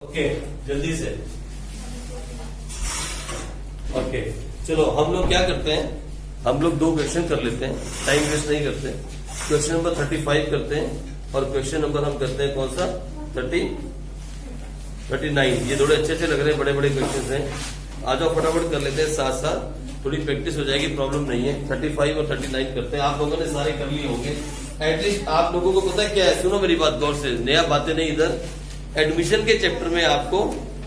Okay जल्दी से। Okay चलो हम लोग क्या करते हैं, हम लोग दो क्वेश्चन कर लेते हैं, टाइम वेस्ट नहीं करते। क्वेश्चन नंबर 35 करते हैं और क्वेश्चन नंबर हम करते हैं कौन सा 39। ये थोड़े अच्छे लग रहे हैं, बड़े बड़े क्वेश्चन हैं। आ जाओ फटाफट कर लेते हैं, साथ साथ थोड़ी प्रैक्टिस हो जाएगी, प्रॉब्लम नहीं है। 35 और 39 करते हैं। आप लोगों ने सारे कर लिए होंगे एटलीस्ट। आप लोगों को पता है क्या है, सुनो मेरी बात गौर से, नया बातें नहीं इधर। एडमिशन के चैप्टर में आपको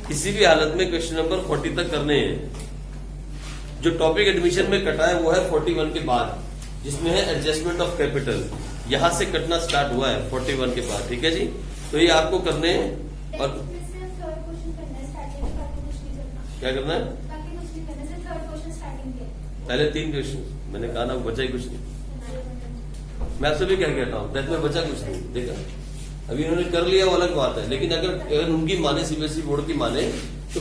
किसी भी हालत में क्वेश्चन नंबर 40 तक करने हैं। जो टॉपिक एडमिशन में कटा है वो है 41 के बाद, जिसमें है एडजस्टमेंट ऑफ कैपिटल। यहां से कटना स्टार्ट हुआ है 41 के बाद, ठीक है जी। तो ये आपको करने हैं। और क्या करना है, पहले 3 क्वेश्चन मैंने कहा ना, बचा ही कुछ नहीं। मैं आपसे भी क्या कहता हूँ, डेथ में बचा कुछ नहीं। देखा अभी इन्होंने कर लिया वो अलग बात है, लेकिन अगर उनकी माने, सीबीएसई बोर्ड की माने, तो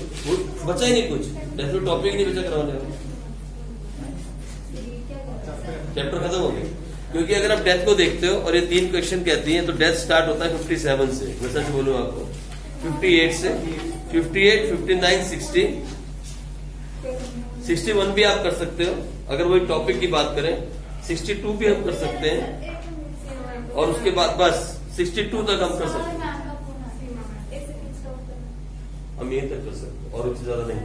बचा ही नहीं कुछ। डेथ में टॉपिक नहीं बचा करवाने वाले, चैप्टर खत्म हो गया। क्योंकि अगर आप डेथ को देखते हो और ये 3 क्वेश्चन कहती हैं, तो डेथ स्टार्ट होता है 57 से। मैं सच बोलूं आपको, 58 से 58, 59, 60, 61 भी आप कर सकते हो अगर वही टॉपिक की बात करें। 62 भी हम कर सकते हैं, और उसके बाद बस 62 तक हम कर सकते हैं। हम यहीं तक कर सकते हैं और उससे ज्यादा नहीं।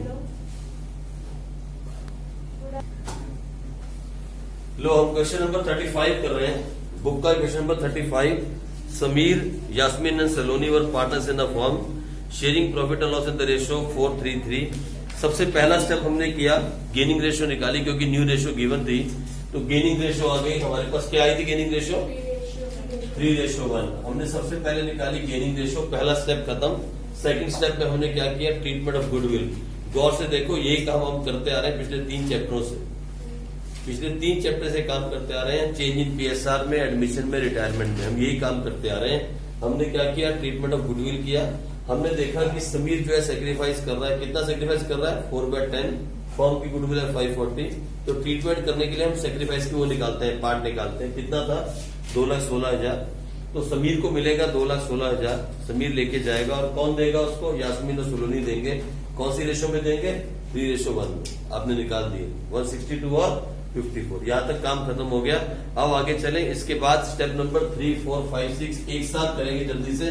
लो हम क्वेश्चन नंबर 35 कर रहे हैं। बुक का question number 35। Sameer, Yasmin and Saloni were partners in the firm, sharing profit and loss in the ratio 4:3:3। सबसे पहला स्टेप हमने किया, गेनिंग रेशियो निकाली, क्योंकि न्यू रेशियो गिवन थी। तो गेनिंग रेशियो आ गई हमारे पास। क्या आई थी गेनिंग रेशियो? 3:1। हमने सबसे पहले निकाली गेनिंग रेशियो, पहला स्टेप खत्म। सेकंड स्टेप में हमने क्या किया, ट्रीटमेंट ऑफ गुडविल। गौर से देखो, ये काम हम करते आ रहे हैं पिछले 3 चैप्टरों से। पिछले 3 चैप्टर से काम करते आ रहे हैं। चेंज इन पीएसआर में, एडमिशन में, रिटायरमेंट में, हम यही काम करते आ रहे हैं। हमने क्या किया, ट्रीटमेंट ऑफ गुडविल किया। हमने देखा कि समीर जो है सेक्रीफाइस कर रहा है। कितना सेक्रीफाइस कर रहा है? 4/10। फॉर्म की गुडविल है 540। तो ट्रीटमेंट करने के लिए हम सेक्रीफाइस की वो निकालते हैं, पार्ट निकालते हैं। कितना था? 2,16,000। तो समीर को मिलेगा 2,16,000। समीर लेके जाएगा, और कौन देगा उसको? यास्मीन और सुलोनी देंगे। कौन सी रेशो में देंगे? 3:1 में। आपने निकाल दिए 162 और 54। यहां तक काम खत्म हो गया। अब आगे चले। इसके बाद स्टेप नंबर 3, 4, 5, 6 एक साथ करेंगे जल्दी से।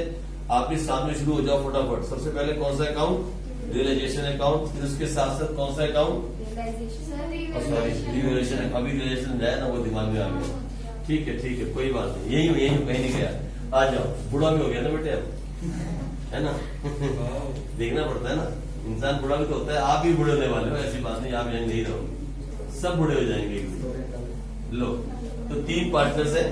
आप भी सामने शुरू हो जाओ फटाफट। सबसे पहले कौन सा अकाउंट? Realisation account. फिर उसके साथ साथ कौन सा अकाउंट? Sorry, revaluation. अभी रियलाइजेशन जाए ना, वो दिमाग में आ गया। ठीक है कोई बात नहीं, यही हूँ कहीं नहीं गया। आ जाओ, बूढ़ा भी हो गया ना बेटे अब, है ना। देखना पड़ता है ना, इंसान बूढ़ा भी तो होता है। आप भी बूढ़े होने वाले हो, ऐसी बात नहीं आप यहीं नहीं रहोगे, सब बूढ़े हो जाएंगे एक दिन। लो, तो 3 पार्टनर्स हैं।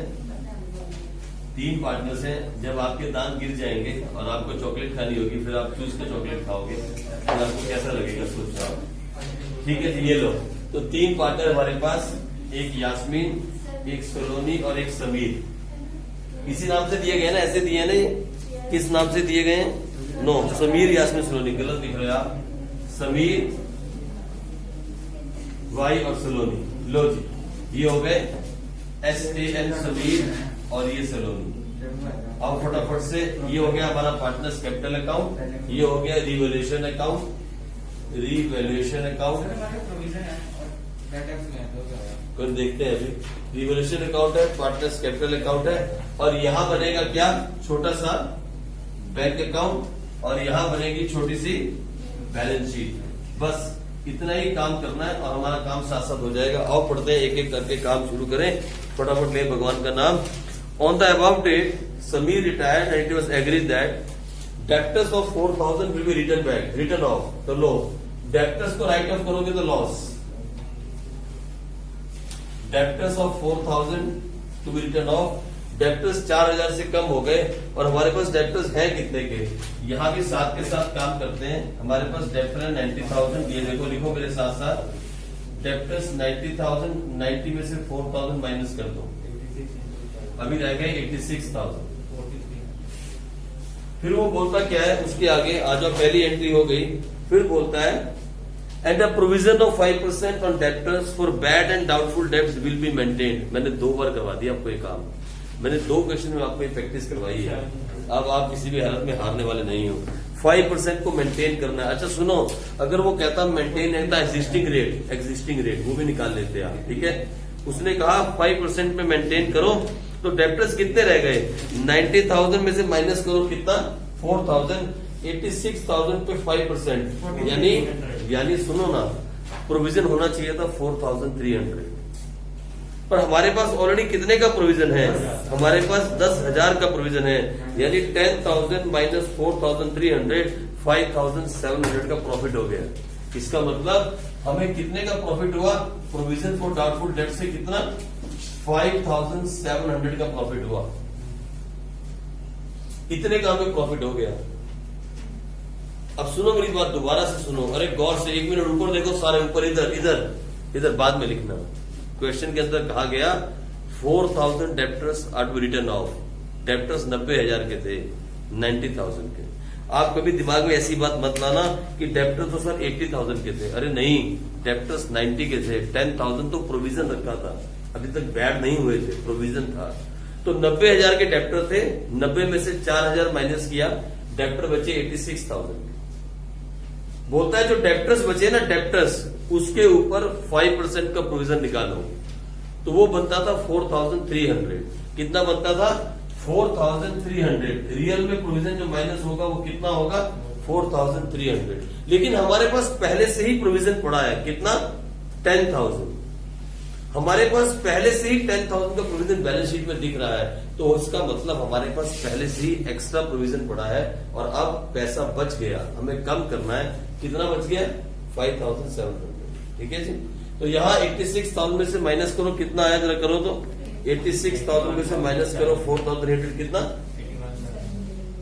3 पार्टनर्स हैं। जब आपके दांत गिर जाएंगे और आपको चॉकलेट खानी होगी, फिर आप चूस के चॉकलेट खाओगे, फिर आपको कैसा लगेगा सोचो आप। ठीक है जी, ये लो। तो 3 पार्टनर हमारे पास, एक यास्मीन, एक सलोनी और एक समीर। इसी नाम से दिए गए ना, ऐसे दिए ना? किस नाम से दिए गए हैं? नो, समीर, यास्मीन, सलोनी। गलत लिख रहे हो आप। समीर, वाई और सलोनी। लो जी, ये हो गए SAN समीर और ये सलोनी। अब फटाफट से, ये हो गया हमारा पार्टनर्स कैपिटल अकाउंट, ये हो गया रिवैल्यूएशन अकाउंट। कर देखते हैं अभी। रिवैल्यूएशन अकाउंट है, पार्टनर्स कैपिटल अकाउंट है, और यहां बनेगा क्या? छोटा सा बैंक अकाउंट, और यहां बनेगी छोटी सी बैलेंस शीट। बस इतना ही काम करना है और हमारा काम साथ साथ हो जाएगा। आओ पढ़ते हैं, एक एक करके काम शुरू करें। फटाफट ले भगवान का नाम। On the above date Sameer retired and it was agreed that debtors of 4,000 will be return back. Return off, तो लो, डेप्टर्स को राइट ऑफ करोगे तो loss. Debtors of 4,000 to be return off. Debtors 4,000 से कम हो गए, और हमारे पास डेप्टर्स है कितने के? यहाँ भी साथ के साथ काम करते हैं। हमारे पास डेप्टर है 90,000। ये देखो, लिखो मेरे साथ साथ। डेप्टर्स 90,000, 90 में से 4,000 माइनस कर दो, अभी रह गए 86,000। फिर वो बोलता क्या है उसके आगे? आ जाओ, पहली एंट्री हो गई। फिर बोलता है and the provision of 5% on debtors for bad and doubtful debts will be maintained. मैंने 2 बार करवा दिया आपको ये काम। मैंने 2 क्वेश्चन में आपको ये प्रैक्टिस करवाई है। अब आप किसी भी हालत में हारने वाले नहीं हो। 5% को मेंटेन करना है। अच्छा सुनो, अगर वो कहता मेंटेन है एग्जिस्टिंग रेट वो भी निकाल लेते हैं आप, ठीक है। उसने कहा 5% में मेंटेन करो, तो डेप्टर्स कितने रह गए? 90,000 में से माइनस करो कितना? 4,000। 86,000 पे 5%, यानी सुनो ना, प्रोविजन होना चाहिए था 4,300, पर हमारे पास ऑलरेडी कितने का प्रोविजन है? हमारे पास 10,000 का प्रोविजन है, यानी 10,000 माइनस 4,300, 5,700 का प्रॉफिट हो गया। इसका मतलब हमें कितने का प्रॉफिट हुआ? प्रोविजन फॉर डाउटफुल डेट से कितना? 5,700 का प्रॉफिट हुआ। इतने का हमें प्रॉफिट हो गया। अब सुनो मेरी बात, दोबारा से सुनो, अरे गौर से, 1 मिनट ऊपर देखो, सारे ऊपर, इधर बाद में लिखना। क्वेश्चन के अंदर कहा गया 4,000 debtors are to be return off. Debtors 90,000 के थे, 90,000 के। आप कभी दिमाग में ऐसी बात मत लाना कि डेप्टर तो सर 80,000 के थे। अरे नहीं, डेप्टर्स 90 के थे, 10,000 तो प्रोविजन रखा था, अभी तक बैड नहीं हुए थे, प्रोविजन था। तो 90,000 के डेप्टर थे, 90 में से 4,000 माइनस किया, डेप्टर बचे 86,000 के। बोलता है जो डेप्टर्स बचे ना, डेप्टर्स, उसके ऊपर 5% का प्रोविजन निकालो, तो वो बनता था 4,300। कितना बनता था? 4,300। रियल में प्रोविजन जो माइनस होगा वो कितना होगा? 4,300। लेकिन हमारे पास पहले से ही प्रोविजन पड़ा है, कितना? 10,000। हमारे पास पहले से ही 10,000 का प्रोविजन बैलेंस शीट में दिख रहा है, तो उसका मतलब हमारे पास पहले से ही एक्स्ट्रा प्रोविजन पड़ा है, और अब पैसा बच गया, हमें कम करना है। कितना बच गया? 5,700। ठीक है जी। तो यहाँ 86,000 में से माइनस करो, कितना आया जरा करो तो। 86,000 में से माइनस करो 4,300, कितना?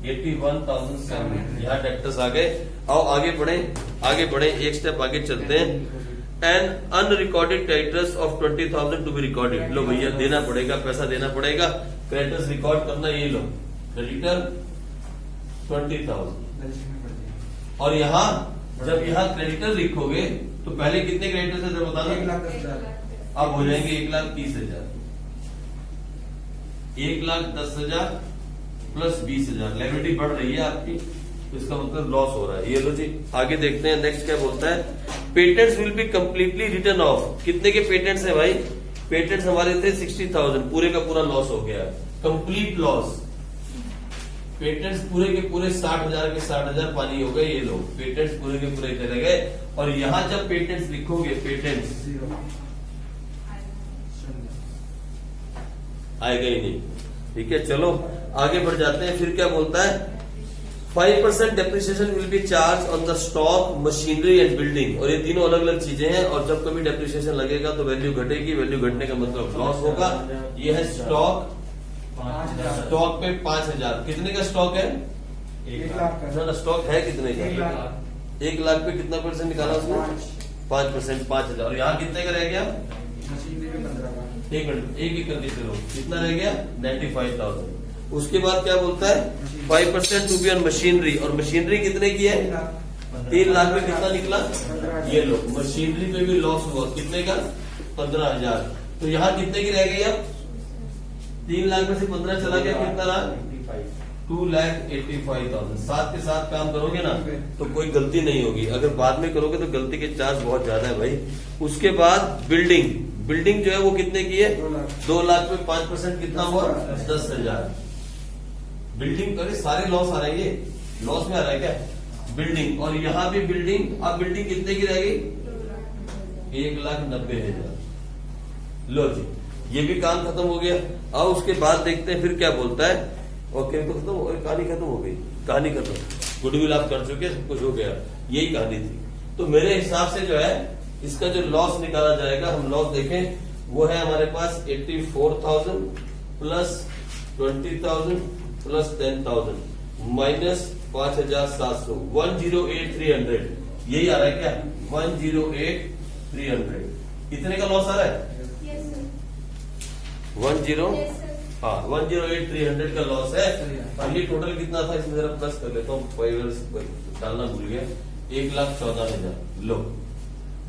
81,700। यहाँ डेप्टर्स आ गए। आओ आगे बढ़े, एक स्टेप आगे चलते हैं। An unrecorded creditors of 20,000 to be recorded. लो भैया, देना पड़ेगा, पैसा देना पड़ेगा। क्रेडिटर्स रिकॉर्ड करना, ये लो, क्रेडिटर 20,000। और यहाँ जब यहाँ क्रेडिटर लिखोगे तो पहले कितने क्रेडिटर थे बताना? 1,10,000। अब हो जाएंगे 1,30,000। 1,10,000 प्लस 20,000। लायबिलिटी बढ़ रही है आपकी, तो इसका मतलब लॉस हो रहा है। ये लो जी, आगे देखते हैं नेक्स्ट क्या बोलता है। Patents will be completely return of. कितने के पेटेंट्स है भाई? पेटेंट्स हमारे थे 60,000, पूरे का पूरा लॉस हो गया, कंप्लीट लॉस। पेटेंट्स पूरे के पूरे 60,000 के 60,000 पानी हो गए। ये लोग पेटेंट्स पूरे के पूरे चले गए। और यहां जब पेटेंट्स लिखोगे, पेटेंट्स आएगा ही नहीं। ठीक है, चलो आगे बढ़ जाते हैं। फिर क्या बोलता है? 5% depreciation will be charge on the stock, machinery and building. और ये तीनों अलग अलग चीजें हैं, और जब कभी डेप्रिसिएशन लगेगा तो वैल्यू घटेगी, वैल्यू घटने का मतलब लॉस होगा। ये है स्टॉक, स्टॉक पे 5,000। कितने का स्टॉक है? 1,00,000 ना, स्टॉक है कितने का? 1,00,000 पे कितना परसेंट निकाला उसने? 5%, 5,000। और यहाँ कितने का रह गया? एक मिनट, एक करके चलो, कितना रह गया? 95,000। उसके बाद क्या बोलता है? 5% टू बी ऑन मशीनरी। और मशीनरी कितने की है? 3,00,000 में कितना निकला? ये लो, मशीनरी पे भी लॉस हुआ, कितने का? 15,000। तो यहाँ कितने की रह गई? अब 3,00,000 में से 15 चला गया, कितना रहा? 2,85,000। साथ के साथ काम करोगे ना तो कोई गलती नहीं होगी, अगर बाद में करोगे तो गलती के चांस बहुत ज्यादा है भाई। उसके बाद बिल्डिंग जो है वो कितने की है? 2,00,000 में 5% कितना हुआ? 10,000। बिल्डिंग, अरे सारे लॉस आ रहे हैं, ये लॉस में आ रहा है क्या? बिल्डिंग, और यहाँ भी बिल्डिंग। अब बिल्डिंग कितने की रह गई? 1,90,000। लो जी, ये भी काम खत्म हो गया। अब उसके बाद देखते हैं फिर क्या बोलता है। ओके, तो खत्म, कहानी खत्म हो गई, कहानी खत्म। गुडविल आप कर चुके, सब कुछ हो गया, यही कहानी थी। तो मेरे हिसाब से जो है इसका जो लॉस निकाला जाएगा, हम लॉस देखें, वो है हमारे पास 84,000 प्लस 20,000 प्लस 10,000 माइनस 5,700, 108,300। यही आ रहा है क्या? 108,300। इतने का लॉस आ रहा है? 108,300 का लॉस है। और ये टोटल कितना था? इसमें जरा प्लस कर लेता हूँ, डालना भूल गया। 1,14,000। लो,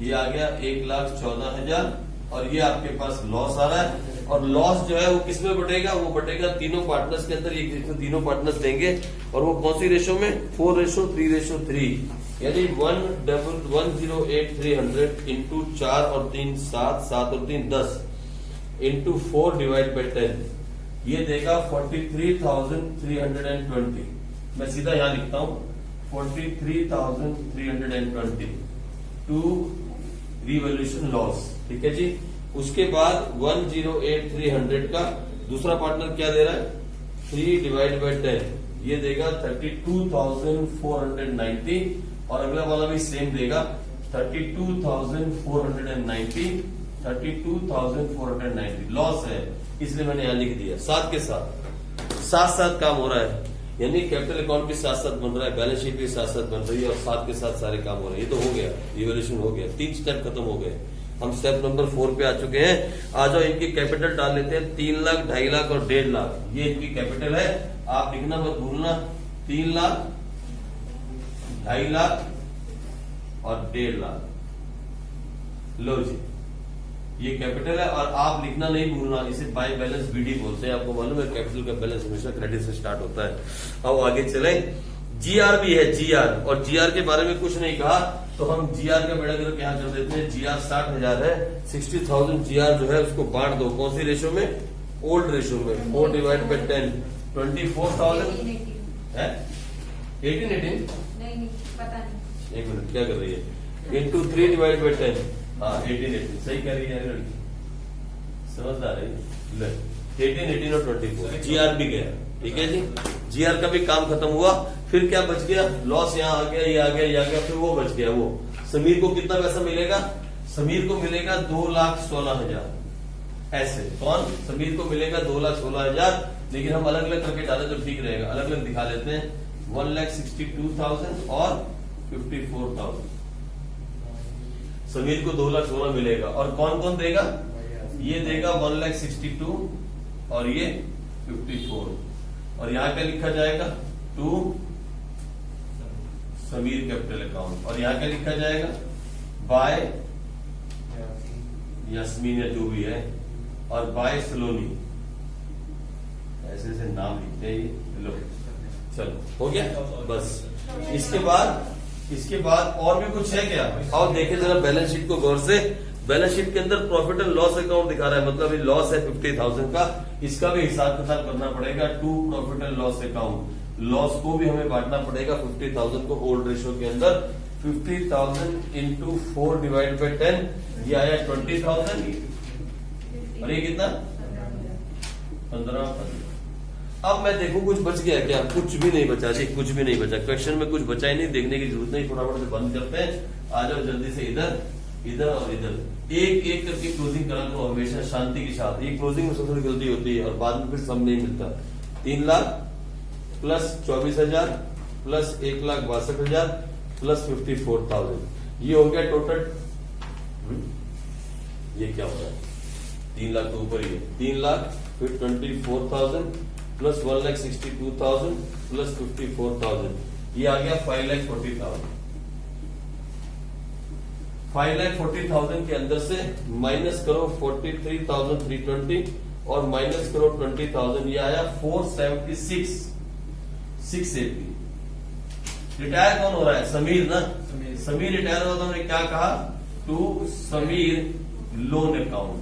ये आ गया 1,14,000 और ये आपके पास लॉस आ रहा है। और लॉस जो है वो किसमें बटेगा, वो बटेगा तीनों पार्टनर्स के अंदर। ये तीनों पार्टनर्स देंगे और वो कौन सी रेशो में, 4:3:3, यानी 1,08300 इंटू 4 और 3 7, 7 और 3 10 इंटू 4 डिवाइड बाई 10, ये देगा 43,320। मैं सीधा यहां लिखता हूं 43,320 टू रिवॉल्यूशन लॉस, ठीक है जी। उसके बाद 1,08300 का दूसरा पार्टनर क्या दे रहा है, 3 डिवाइड बाई 10, ये देगा 32,490। और अगला वाला भी सेम देगा 32,490, 32,490 लॉस है, इसलिए मैंने यहां लिख दिया। साथ के साथ काम हो रहा है, यानी कैपिटल अकाउंट भी साथ साथ बन रहा है, बैलेंस शीट भी साथ साथ बन रही है और साथ के साथ सारे काम हो रहे हैं। ये तो हो गया, रिवॉल्यूशन हो गया, 3 स्टेप खत्म हो गए। हम स्टेप नंबर 4 पे आ चुके हैं। आ जाओ, इनकी कैपिटल डाल लेते हैं। 3 लाख, 2.5 लाख और 1.5 लाख, ये इनकी कैपिटल है। आप लिखना मत भूलना, 3 लाख, 2.5 लाख और 1.5 लाख। लो जी, ये कैपिटल है। और आप लिखना नहीं भूलना, इसे बाय बैलेंस बीडी बोलते हैं। आपको मालूम है कैपिटल का बैलेंस हमेशा क्रेडिट से स्टार्ट होता है। अब आगे चले, जीआर भी है, जीआर। और जीआर के बारे में कुछ नहीं कहा तो हम जीआर का बेड़ा गर्क यहाँ कर देते हैं। जीआर 60,000 है, 60,000 जीआर जो है उसको बांट दो। कौन सी रेशो में, ओल्ड रेशो में। 4 डिवाइड बाई 10, 24,000 है। 18 नहीं पता नहीं, एक मिनट, क्या कर रही है, इंटू 3 डिवाइड बाई 10, हाँ 18 सही कह रही है लड़की, समझदार है। 18 और 24 जीआर भी गया, ठीक है जी। जीआर का भी काम खत्म हुआ। फिर क्या बच गया, लॉस यहाँ आ गया, ये आ गया, ये आ गया, फिर वो बच गया। वो समीर को कितना पैसा मिलेगा, समीर को मिलेगा 2,16,000। ऐसे कौन, समीर को मिलेगा 2,16,000। लेकिन हम अलग अलग करके डाले तो ठीक रहेगा, अलग अलग दिखा लेते हैं। 1,62,000 और 54,000। समीर को 2,16,000 मिलेगा। और कौन कौन देगा, ये देगा 1,62,000 और ये 54। और यहां क्या लिखा जाएगा, टू समीर कैपिटल अकाउंट। और यहां क्या लिखा जाएगा, बाय यास्मीन या जो भी है, और बाय सलोनी। ऐसे ऐसे नाम लिखते हैं ये। लो चलो, हो गया बस। इसके बाद और भी कुछ है क्या, और देखें जरा बैलेंस शीट को गौर से। बैलेंस शीट के अंदर प्रॉफिट एंड लॉस अकाउंट दिखा रहा है, मतलब ये लॉस है 50,000 का। इसका भी हिसाब किताब करना पड़ेगा। To profit and loss account, loss को भी हमें बांटना पड़ेगा 50,000 को ओल्ड रेशो के अंदर। 50,000 इंटू 4 डिवाइड बाई 10, ये आया 20,000। और ये कितना, 15। अब मैं देखूं कुछ बच गया क्या, कुछ भी नहीं बचा जी, कुछ भी नहीं बचा। क्वेश्चन में कुछ बचा ही नहीं, देखने की जरूरत नहीं, फटाफट से बंद करते हैं। आ जाओ जल्दी से, इधर इधर और इधर, एक एक करके क्लोजिंग करा करो हमेशा शांति के साथ। ये क्लोजिंग में सबसे थोड़ी गलती होती है और बाद में फिर सम नहीं मिलता। 3 लाख प्लस 24,000 प्लस 1,62,000 प्लस 54,000, ये हो गया टोटल। ये क्या हो रहा है, 3 लाख तो ऊपर ही है। 3 लाख फिर 24,000 प्लस 1,62,000 प्लस 54,000, ये आ गया 5,40,000। 5,40,000 के अंदर से माइनस करो 43,320 और माइनस करो 20,000, ये आया 476,680। रिटायर कौन हो रहा है, समीर ना। समीर रिटायर हुआ तो हमने क्या कहा, टू समीर लोन अकाउंट।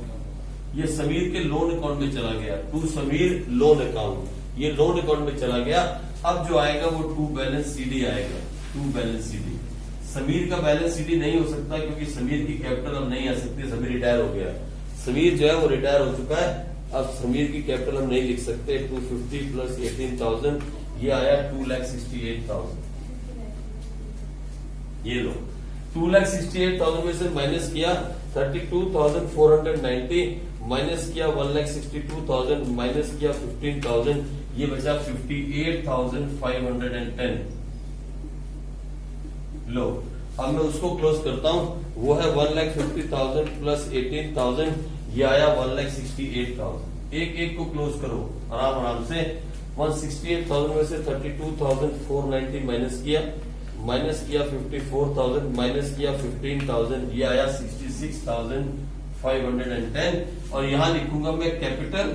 ये समीर के लोन अकाउंट में चला गया, टू समीर लोन अकाउंट, ये लोन अकाउंट में चला गया। अब जो आएगा वो टू बैलेंस सीडी आएगा, टू बैलेंस सीडी। समीर का बैलेंस सीडी नहीं हो सकता क्योंकि समीर की कैपिटल अब नहीं आ सकती, समीर रिटायर हो गया। समीर जो है वो रिटायर हो चुका है, अब समीर की कैपिटल हम नहीं लिख सकते। 250 प्लस 18,000, ये आया 2,68,000। ये लो 2,68,000 में से माइनस किया 32,490, माइनस किया 1,62,000, माइनस किया 15,000, ये बचा 58,510। लो अब मैं उसको क्लोज करता हूं, वो है 1,50,000 प्लस 18,000, ये आया 1,68,000। एक एक को क्लोज करो आराम आराम से। 168,000 में से 32,490 माइनस किया 54,000, माइनस किया 15,000, ये आया 510 और यहां लिखूंगा मैं कैपिटल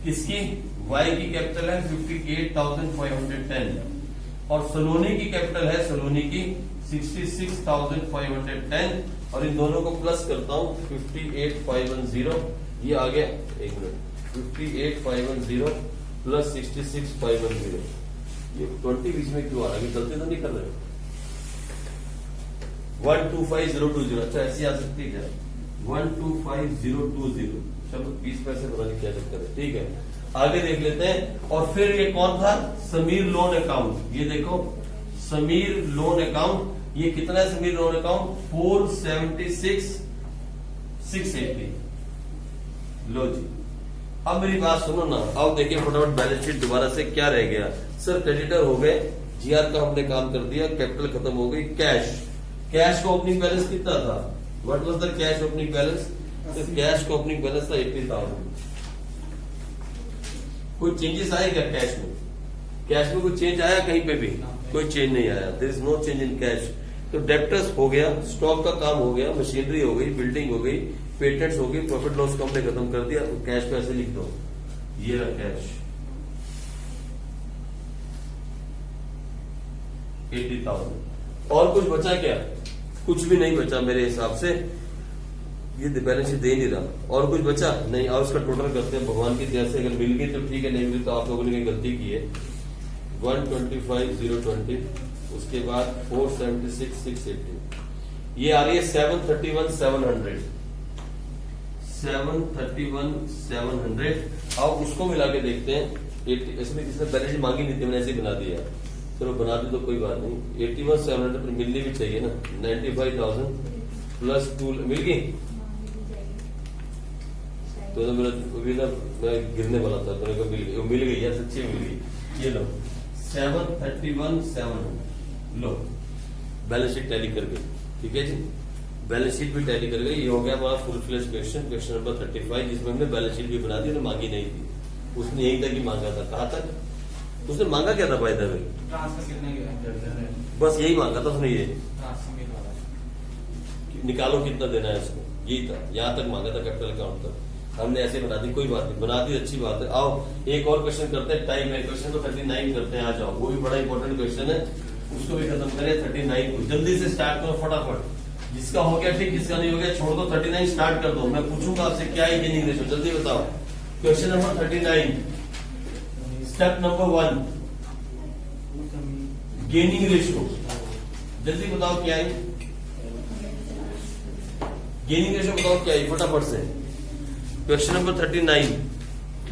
किसकी, Y की कैपिटल है 58,510 और सलोनी की कैपिटल है, सलोनी की 66,510 और इन दोनों को प्लस करता हूं 58,510 ये आ गया, एक मिनट, 58,510 प्लस 66,510 ये 20 बीच में क्यों आ रहा है, गलती तो नहीं कर रहे? 125020 अच्छा ऐसी आ सकती है क्या, 125020 चलो 20 पैसे पता नहीं क्या चक्कर है, ठीक है आगे देख लेते हैं। और फिर ये कौन था, समीर लोन अकाउंट, ये देखो समीर लोन अकाउंट, ये कितना है समीर लोन अकाउंट 476,680। लो जी अब मेरी बात सुनो ना, अब देखिए फटाफट बैलेंस शीट दोबारा से क्या रह गया, सर क्रेडिटर हो गए, जीआर का हमने काम कर दिया, कैपिटल खत्म हो गई, कैश, कैश का ओपनिंग बैलेंस कितना था, what was the cash opening balance, तो कैश का ओपनिंग बैलेंस था 80,000। कोई चेंजेस आए क्या कैश में, कैश में कोई चेंज आया कहीं पे भी, कोई चेंज नहीं आया, there is no change in cash. तो डेप्टर्स हो गया, स्टॉक का काम हो गया, मशीनरी हो गई, बिल्डिंग हो गई, पेटेंट्स हो गई, प्रॉफिट लॉस को हमने खत्म कर दिया, कैश पे ऐसे लिख दो, ये रहा कैश 80,000। और कुछ बचा क्या, कुछ भी नहीं बचा मेरे हिसाब से, ये बैलेंस शीट दे नहीं रहा, और कुछ बचा नहीं। और उसका टोटल करते हैं भगवान की दया से, अगर मिल गई तो ठीक है, नहीं मिली तो आप लोगों ने कहीं गलती की है। 125,020 उसके बाद 476,680 ये आ रही है 731,700 731,700। अब उसको मिला के देखते हैं, इसमें किसने बैलेंस शीट मांगी नहीं थी, मैंने ऐसे ही बना दिया, चलो बना दी तो कोई बात नहीं। 81,700 पर मिलनी भी चाहिए ना, 95,000 प्लस 2 मिल गई तो मेरा मैं गिरने वाला था, तो मिल गई यार, सच्ची मिल गई, ये लो 731,700 लो बैलेंस शीट टैली कर गई, ठीक है जी, बैलेंस शीट भी टैली कर गई। ये हो गया हमारा full fledge question, question number 35, जिसमें हमने बैलेंस शीट भी बना दी, मांगी नहीं थी, उसने यही तक ही मांगा था, कहा तक उसने मांगा क्या था भाई दबे, ट्रांसफर कितने के, बस यही मांगा था उसने, ये ट्रांसफर वाला निकालो कितना देना है इसको, यही था, यहाँ तक मांगा था कैपिटल अकाउंट तक, हमने ऐसे बना दी, कोई बात नहीं, बना दी अच्छी बात है। आओ एक और क्वेश्चन करते हैं, टाइम है, क्वेश्चन तो 39 करते हैं, आ जाओ, वो भी बड़ा इंपॉर्टेंट क्वेश्चन है, उसको भी खत्म करें। 39 को जल्दी से स्टार्ट करो फटाफट, जिसका हो गया ठीक, जिसका नहीं हो गया छोड़ दो, 39 स्टार्ट कर दो, मैं पूछूंगा आपसे क्या है गेनिंग रेशियो, जल्दी बताओ। Question number 39 step number 1 gaining ratio, जल्दी बताओ क्या है गेनिंग रेशियो, बताओ क्या है फटाफट से। क्वेश्चन नंबर 39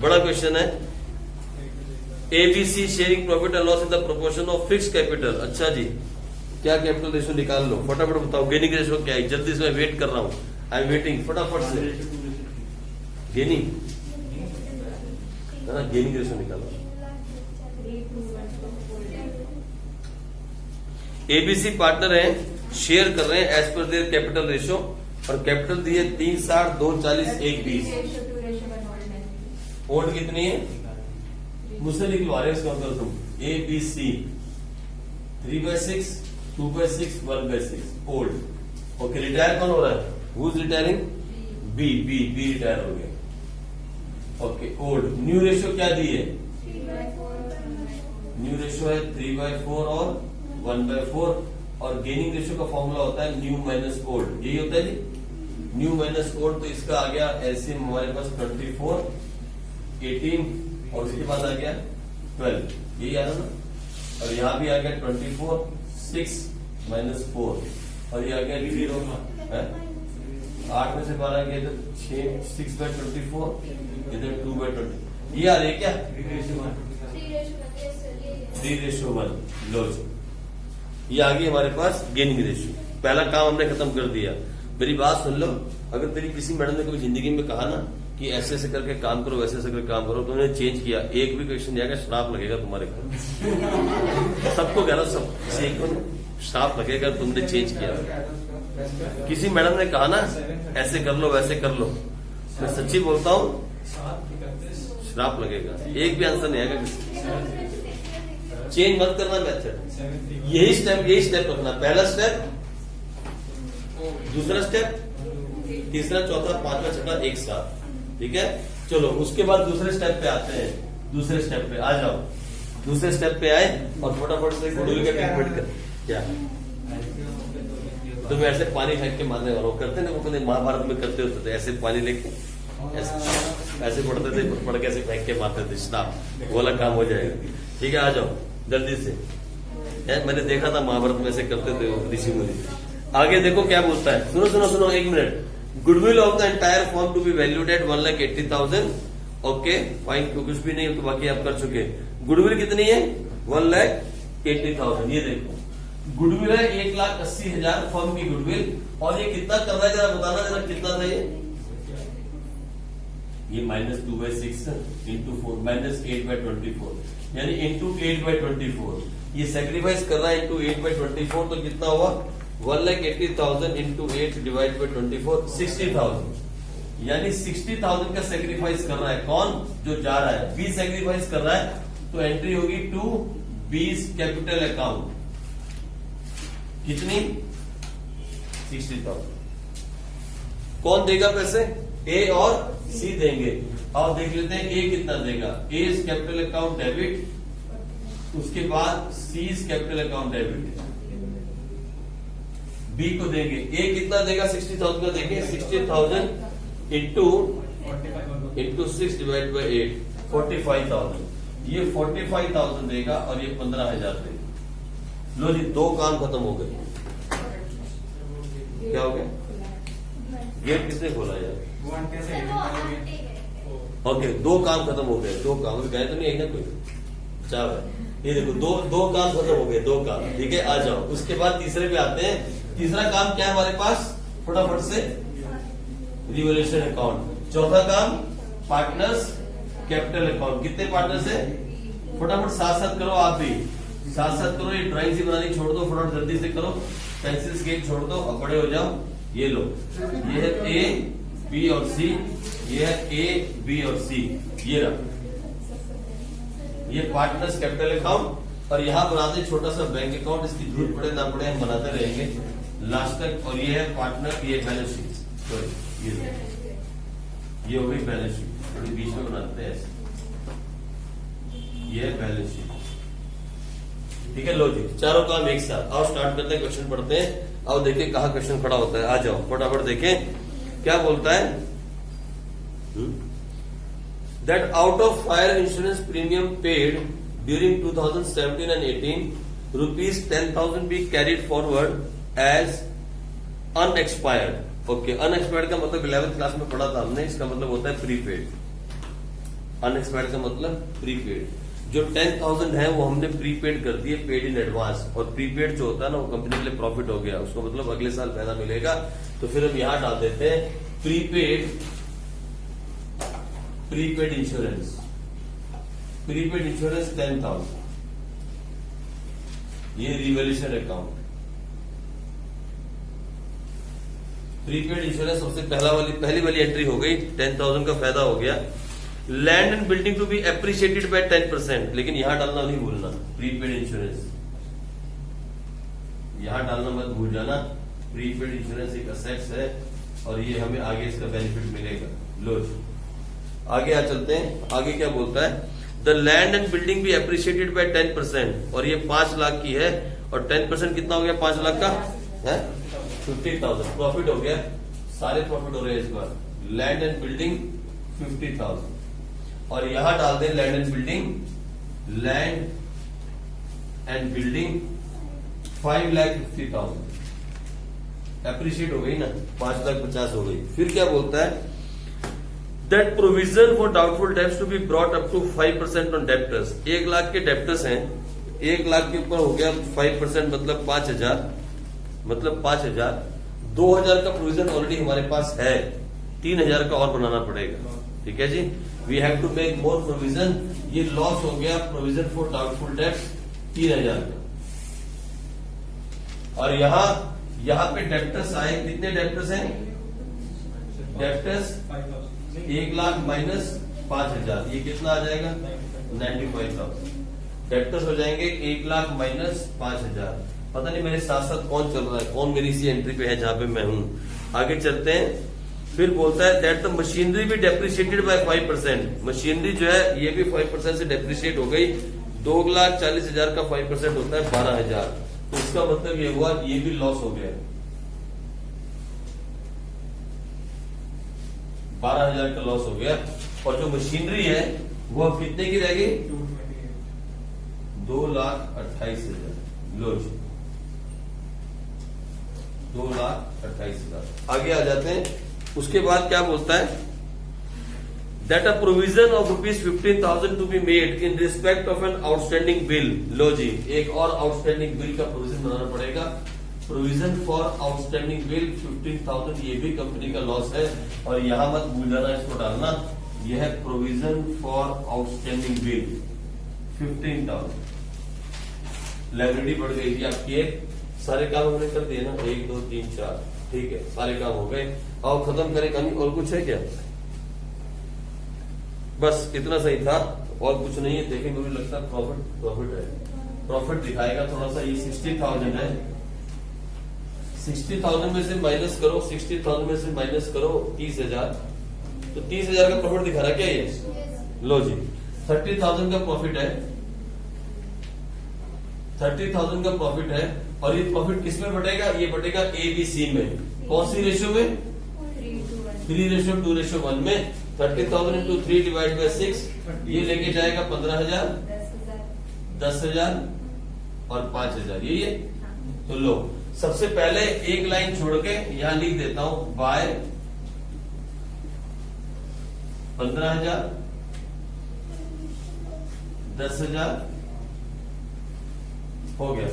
बड़ा क्वेश्चन है, ABC sharing profit and loss in the proportion of fix capital. अच्छा जी क्या कैपिटल रेशियो निकाल लो, फटाफट बताओ गेनिंग रेशियो क्या है, जल्दी से मैं वेट कर रहा हूं, आई एम वेटिंग, फटाफट से गेनिंग है ना, गेनिंग रेशियो निकालो। एबीसी पार्टनर है, शेयर कर रहे हैं as per their capital ratio, और कैपिटल दिए 360, 240, 120। ओल्ड कितनी है, मुझसे निकलवा रहे इसका मतलब तुम, A B C 3/6, 2/6, 1/6 old. Okay retire कौन हो रहा है, who is retiring, B retire हो गया। ओके ओल्ड, न्यू रेशियो क्या दी है, न्यू रेशियो है 3/4 और 1/4, और गेनिंग रेशियो का फॉर्मूला होता है न्यू माइनस ओल्ड, यही होता है जी, न्यू माइनस ओल्ड। तो इसका आ गया एलसीएम हमारे पास 24, 18 और उसके बाद आ गया 12, यही आ रहा ना, और यहाँ भी आ गया 24, 6 - 4 और ये आ गया 0 है, 8 में से 12 गया इधर 6/24, इधर 2/20, ये आ रही है क्या 3:1। लो जी ये आ गई हमारे पास गेनिंग रेशियो, पहला काम हमने खत्म कर दिया। मेरी बात सुन लो, अगर तेरी किसी मैडम ने कभी जिंदगी में कहा ना कि ऐसे ऐसे करके काम करो, वैसे ऐसे करके काम करो, तो उन्होंने चेंज किया, एक भी क्वेश्चन जाएगा श्राप लगेगा तुम्हारे घर, सबको कह रहा, सब श्राप लगेगा तुमने चेंज किया। किसी मैडम ने कहा ना ऐसे कर लो वैसे कर लो, मैं सच्ची बोलता हूँ श्राप लगेगा, एक भी आंसर नहीं आएगा, चेंज मत करना मेथड, यही स्टेप रखना, पहला स्टेप, दूसरा स्टेप, तीसरा, चौथा, पांचवा, छठा एक साथ। ठीक है, चलो उसके बाद दूसरे स्टेप पे आते हैं। दूसरे स्टेप पे आ जाओ। दूसरे स्टेप पे आए और फटाफट से गुडविल का ट्रीटमेंट कर। क्या तुम ऐसे पानी फेंक के मारने वालों करते ना, वो कभी महाभारत में करते होते थे, ऐसे पानी लेके ऐसे पढ़ते थे, पढ़ के ऐसे फेंक के मारते थे, स्नाप, वो वाला काम हो जाएगा। ठीक है, आ जाओ जल्दी से। मैंने देखा था महाभारत में ऐसे करते थे ऋषि मुनि। आगे देखो क्या बोलता है, सुनो सुनो सुनो, एक minute. Goodwill of the entire firm to be valued at 1,80,000। Okay fine, कुछ भी नहीं तो बाकी आप कर चुके। गुडविल कितनी है? 1,80,000। ये देखो गुडविल है 1,80,000 फर्म की गुडविल। और ये कितना कर रहा है जरा बताना, जरा कितना था ये -2/6 इंटू 4 -8/24, यानी इंटू 8/24। ये सेक्रीफाइस कर रहा है इंटू 8/24, तो कितना हुआ? 1,80,000 इंटू 8 डिवाइड बाई 24, 60,000। यानी 60,000 का सेक्रीफाइस कर रहा है। कौन? जो जा रहा है। बी सेक्रीफाइस कर रहा है, तो एंट्री होगी टू बीज कैपिटल अकाउंट। कितनी? 60,000। कौन देगा पैसे? ए और सी देंगे। और देख लेते हैं ए कितना देगा। A is capital account debit, उसके बाद C is capital account debit. B को देंगे। ए कितना देगा? 60,000 का देंगे। 60,000 इंटू 6 डिवाइड बाई 8, 45,000। ये 45,000 देगा और ये 15,000 देगा। लो जी, दो काम खत्म हो गए। क्या हो गया? गेट किसने खोला यार? ओके, दो काम खत्म हो गए। दो काम गए तो नहीं है ना कोई? चार है। ये देखो दो काम खत्म हो गए, दो काम। ठीक है, आ जाओ। उसके बाद तीसरे पे आते हैं। तीसरा काम क्या है हमारे पास? फटाफट से रिवोल्यूशन अकाउंट। चौथा काम पार्टनर्स कैपिटल अकाउंट। कितने पार्टनर्स है? फटाफट साथ साथ करो, आप भी साथ साथ करो। ये ड्राइंग सी बनानी छोड़ दो, फटाफट जल्दी से करो। पेंसिल स्केल छोड़ दो और बड़े हो जाओ। ये लो, ये है ए, बी और सी। ये है ए, बी और सी। ये रहा, ये पार्टनर्स कैपिटल अकाउंट। और यहां बनाते छोटा सा बैंक अकाउंट। इसकी जरूरत पड़े ना पड़े हम बनाते रहेंगे लास्ट तक। और ये है पार्टनर, ये बैलेंस शीट। सॉरी, ये हो गई बैलेंस शीट। थोड़ी बीच में बनाते हैं ऐसे। ये है बैलेंस शीट। ठीक है, लो जी, चारों काम एक साथ। आओ स्टार्ट करते हैं, क्वेश्चन पढ़ते हैं। आओ देखिए कहाँ क्वेश्चन खड़ा होता है। आ जाओ फटाफट देखें क्या बोलता है। That out of fire insurance premium paid during 2017 and 18, ₹10,000 be carried forward as unexpired. Okay, unexpired का मतलब 11th क्लास में पढ़ा था हमने। इसका मतलब होता है प्रीपेड। अनएक्सपायर्ड का मतलब प्रीपेड। जो 10,000 है वो हमने प्रीपेड कर दिए, पेड इन एडवांस। और प्रीपेड जो होता है ना, वो कंपनी के लिए प्रॉफिट हो गया, उसको मतलब अगले साल पैसा मिलेगा। तो फिर हम यहां डाल देते हैं प्रीपेड इंश्योरेंस। Prepaid insurance 10,000। ये रिवोल्यूशन अकाउंट। प्रीपेड इंश्योरेंस सबसे पहली वाली एंट्री हो गई। 10,000 का फायदा हो गया। Land and building to be appreciated by 10%। लेकिन यहां डालना नहीं भूलना, प्रीपेड इंश्योरेंस यहां डालना मत भूल जाना। प्रीपेड इंश्योरेंस एक असेट्स है और ये हमें आगे इसका बेनिफिट मिलेगा। लो आगे आ चलते हैं। आगे क्या बोलता है? The land and building be appreciated by 10%। और ये 5 लाख की है। और 10% कितना हो गया? 5 लाख का है 50,000 प्रॉफिट हो गया। सारे प्रॉफिट हो रहे हैं इस बार। Land and building 50,000। और यहां डाल दें लैंड एंड बिल्डिंग 5,50,000 एप्रिशिएट हो गई ना, 5,50,000 हो गई। फिर क्या बोलता है? That provision for doubtful debts to be brought up to 5% on debtors. 1 lakh के डेब्टर्स हैं, 1 लाख के ऊपर हो गया 5% मतलब 5,000, मतलब 5,000। 2,000 का प्रोविजन ऑलरेडी हमारे पास है, 3,000 का और बनाना पड़ेगा। ठीक है जी, we have to make more provision. ये लॉस हो गया प्रोविजन फॉर डाउटफुल डेब्ट्स 3,000 का। और यहां पे डेब्टर्स आए। कितने डेब्टर्स हैं? डेब्टर्स 1 लाख माइनस 5,000, ये कितना आ जाएगा? 95,000। डेब्टर्स हो जाएंगे 1 लाख माइनस 5,000। पता नहीं मेरे साथ साथ कौन चल रहा है, कौन मेरी इसी एंट्री पे है जहां पे मैं हूं। आगे चलते हैं। फिर बोलता है दैट द मशीनरी भी डेप्रिशिएटेड बाय 5%। मशीनरी जो है ये भी 5% से डेप्रिशिएट हो गई। 2,40,000 का 5% होता है 12,000। तो इसका मतलब ये हुआ ये भी लॉस हो गया, 12,000 का लॉस हो गया। और जो मशीनरी है वो अब कितने की रह गई? 2,28,000। लो जी, 2,28,000। आगे आ जाते हैं। उसके बाद क्या बोलता है? That a provision of ₹15,000 to be made in respect of an outstanding bill. लो जी, एक और आउटस्टैंडिंग बिल का प्रोविजन बनाना पड़ेगा। प्रोविजन फॉर आउटस्टैंडिंग बिल 15,000, ये भी कंपनी का लॉस है। और यहां मत भूल जाना, इसको डालना। यह है provision for outstanding bill 15,000। Library बढ़ गई थी आपकी एक। सारे काम हमने कर दिए ना, 1 2 3 4, ठीक है, सारे काम हो गए। और खत्म करें कहानी। और कुछ है क्या? बस इतना सही था, और कुछ नहीं है। देखें, मुझे लगता है प्रॉफिट है, प्रॉफिट दिखाएगा थोड़ा सा। ये 60,000 है। 60,000 में से माइनस करो, 60,000 में से माइनस करो 30,000, तो 30,000 का प्रॉफिट दिखा रहा क्या ये? लो जी, 30,000 का प्रॉफिट है, 30,000 का प्रॉफिट है। और ये प्रॉफिट किस में बटेगा? ये बटेगा ABC में। कौन सी रेशियो में? 3:2:1 में। 30,000 इंटू 3 डिवाइड बाई 6, ये लेके जाएगा 15,000, 10,000 और 5,000। यही है। तो लो, सबसे पहले एक लाइन छोड़ के यहां लिख देता हूं, बाय 15,000, 10,000 हो गया।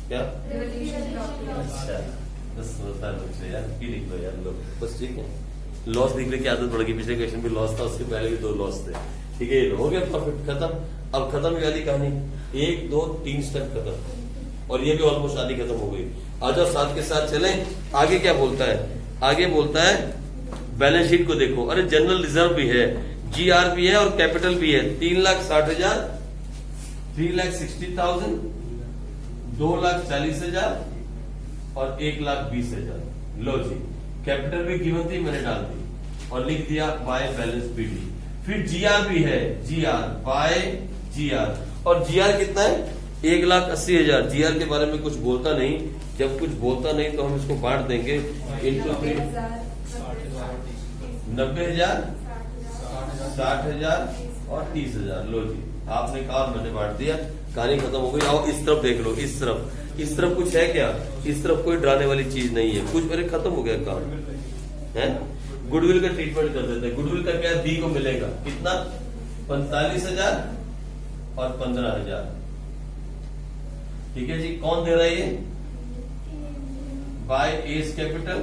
क्या? अच्छा, बस होता है बच्चे यार, की लिख लो यार, लो बस, ठीक है। लॉस लिखने की आदत पड़ गई। पिछले क्वेश्चन भी लॉस था, उसके पहले भी 2 लॉस थे, ठीक है। हो गया प्रॉफिट, खत्म। अब खत्म वाली कहानी, 1 2 3 स्टेप खत्म। और ये भी ऑलमोस्ट आधी खत्म हो गई। आ जाओ साथ के साथ चलें। आगे क्या बोलता है? आगे बोलता है बैलेंस शीट को देखो। अरे जनरल रिजर्व भी है, GR भी है और कैपिटल भी है। 3,60,000, 3,60,000, 2,40,000 और 1,20,000। लो जी, कैपिटल भी गिवन थी, मैंने डाल दी और लिख दिया बाय बैलेंस BD। फिर GR भी है, GR बाय GR। और GR कितना है? 1,80,000। GR के बारे में कुछ बोलता नहीं। जब कुछ बोलता नहीं तो हम इसको बांट देंगे इंटू 3, 90,000, 60,000 और 30,000। लो जी, आपने कहा और मैंने बांट दिया, कहानी खत्म हो गई। आओ इस तरफ देख लो, इस तरफ कुछ है क्या? इस तरफ कोई डराने वाली चीज नहीं है कुछ। अरे खत्म हो गया काम है। गुडविल का ट्रीटमेंट कर देते हैं। गुडविल का क्या? B को मिलेगा कितना? 45,000 और 15,000, ठीक है जी। कौन दे रहा है ये? By S capital,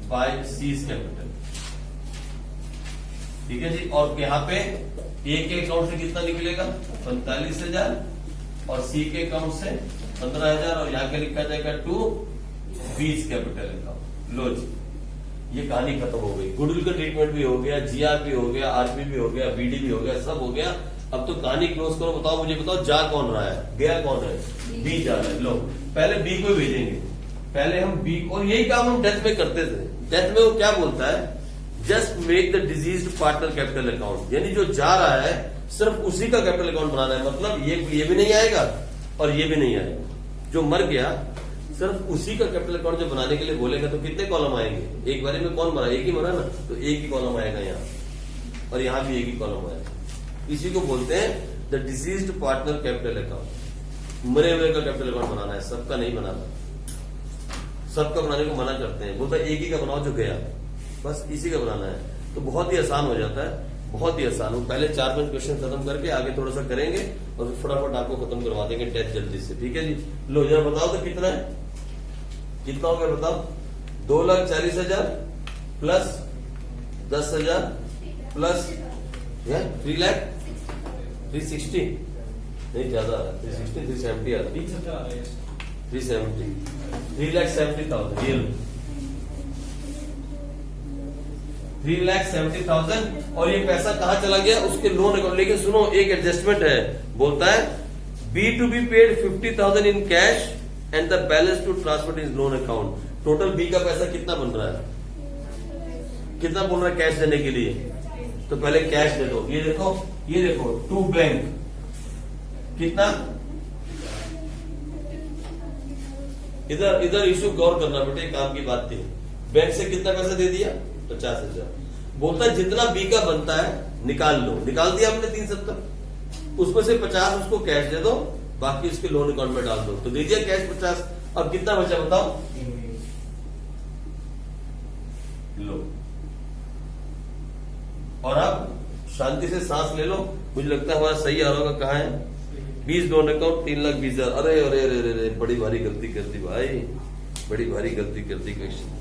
by C's capital, ठीक है जी। और यहाँ पे ए के अकाउंट से कितना निकलेगा? 45,000 और सी के अकाउंट से 15,000 और यहाँ के लिखा जाएगा टू बीस कैपिटल अकाउंट। लो जी, ये कहानी खत्म हो गई। गुडविल का ट्रीटमेंट भी हो गया, GR भी हो गया, RP भी हो गया, BD भी हो गया, सब हो गया। अब तो कहानी क्लोज करो। बताओ, मुझे बताओ, जा कौन रहा है? गया कौन है? B जा रहा है। लो, पहले B को भेजेंगे। पहले हम B, और यही काम हम डेथ में करते थे। डेथ में वो क्या बोलता है? Just make the diseased partner capital account, यानी जो जा रहा है सिर्फ उसी का कैपिटल अकाउंट बनाना है। मतलब ये भी नहीं आएगा और ये भी नहीं आएगा। जो मर गया सिर्फ उसी का कैपिटल अकाउंट जब बनाने के लिए बोलेगा तो कितने कॉलम आएंगे? एक बारे में कौन मरा? एक ही मरा ना, तो एक ही कॉलम आएगा यहाँ, और यहाँ भी एक ही कॉलम आएगा। इसी को बोलते हैं the diseased partner capital account. मरे हुए का कैपिटल अकाउंट बनाना है, सबका नहीं बनाना। सबका बनाने को मना करते हैं, बोलता है एक ही का बनाओ जो गया, बस इसी का बनाना है। तो बहुत ही आसान हो जाता है, बहुत ही आसान हो। पहले 4-5 क्वेश्चन खत्म करके आगे थोड़ा सा करेंगे और फिर फटाफट आपको खत्म करवा देंगे टेस्ट जल्दी से, ठीक है जी। लो जरा बताओ तो कितना है? कितना हो गया बताओ? 2,40,000 प्लस 10,000 प्लस 3,60,000 नहीं ज्यादा, 360, 370 आ रहा है, 370, 3,70,000। ये लो 3,70,000। और ये पैसा कहां चला गया? उसके लोन अकाउंट। लेकिन सुनो, एक एडजस्टमेंट है, बोलता है B to be paid 50,000 in cash and the balance to transfer is loan account. Total B का पैसा कितना बन रहा है, कितना बोल रहा है कैश देने के लिए, तो पहले कैश दे दो। ये देखो टू बैंक कितना, इधर इशू गौर करना बेटे, काम की बात थी। बैंक से कितना पैसा दे दिया, 50,000। बोलता है जितना बी का बनता है निकाल लो, निकाल दिया हमने 370, उसमें से 50 उसको कैश दे दो, बाकी उसके लोन अकाउंट में डाल दो, तो दे दिया कैश 50। अब कितना बचा बताओ, लो। और अब शांति से सांस ले लो, मुझे लगता है हमारा सही आ रहा होगा। कहाँ है 20 लोन अकाउंट 3,20,000। अरे अरे अरे अरे बड़ी भारी गलती कर दी भाई, बड़ी भारी गलती कर दी क्वेश्चन।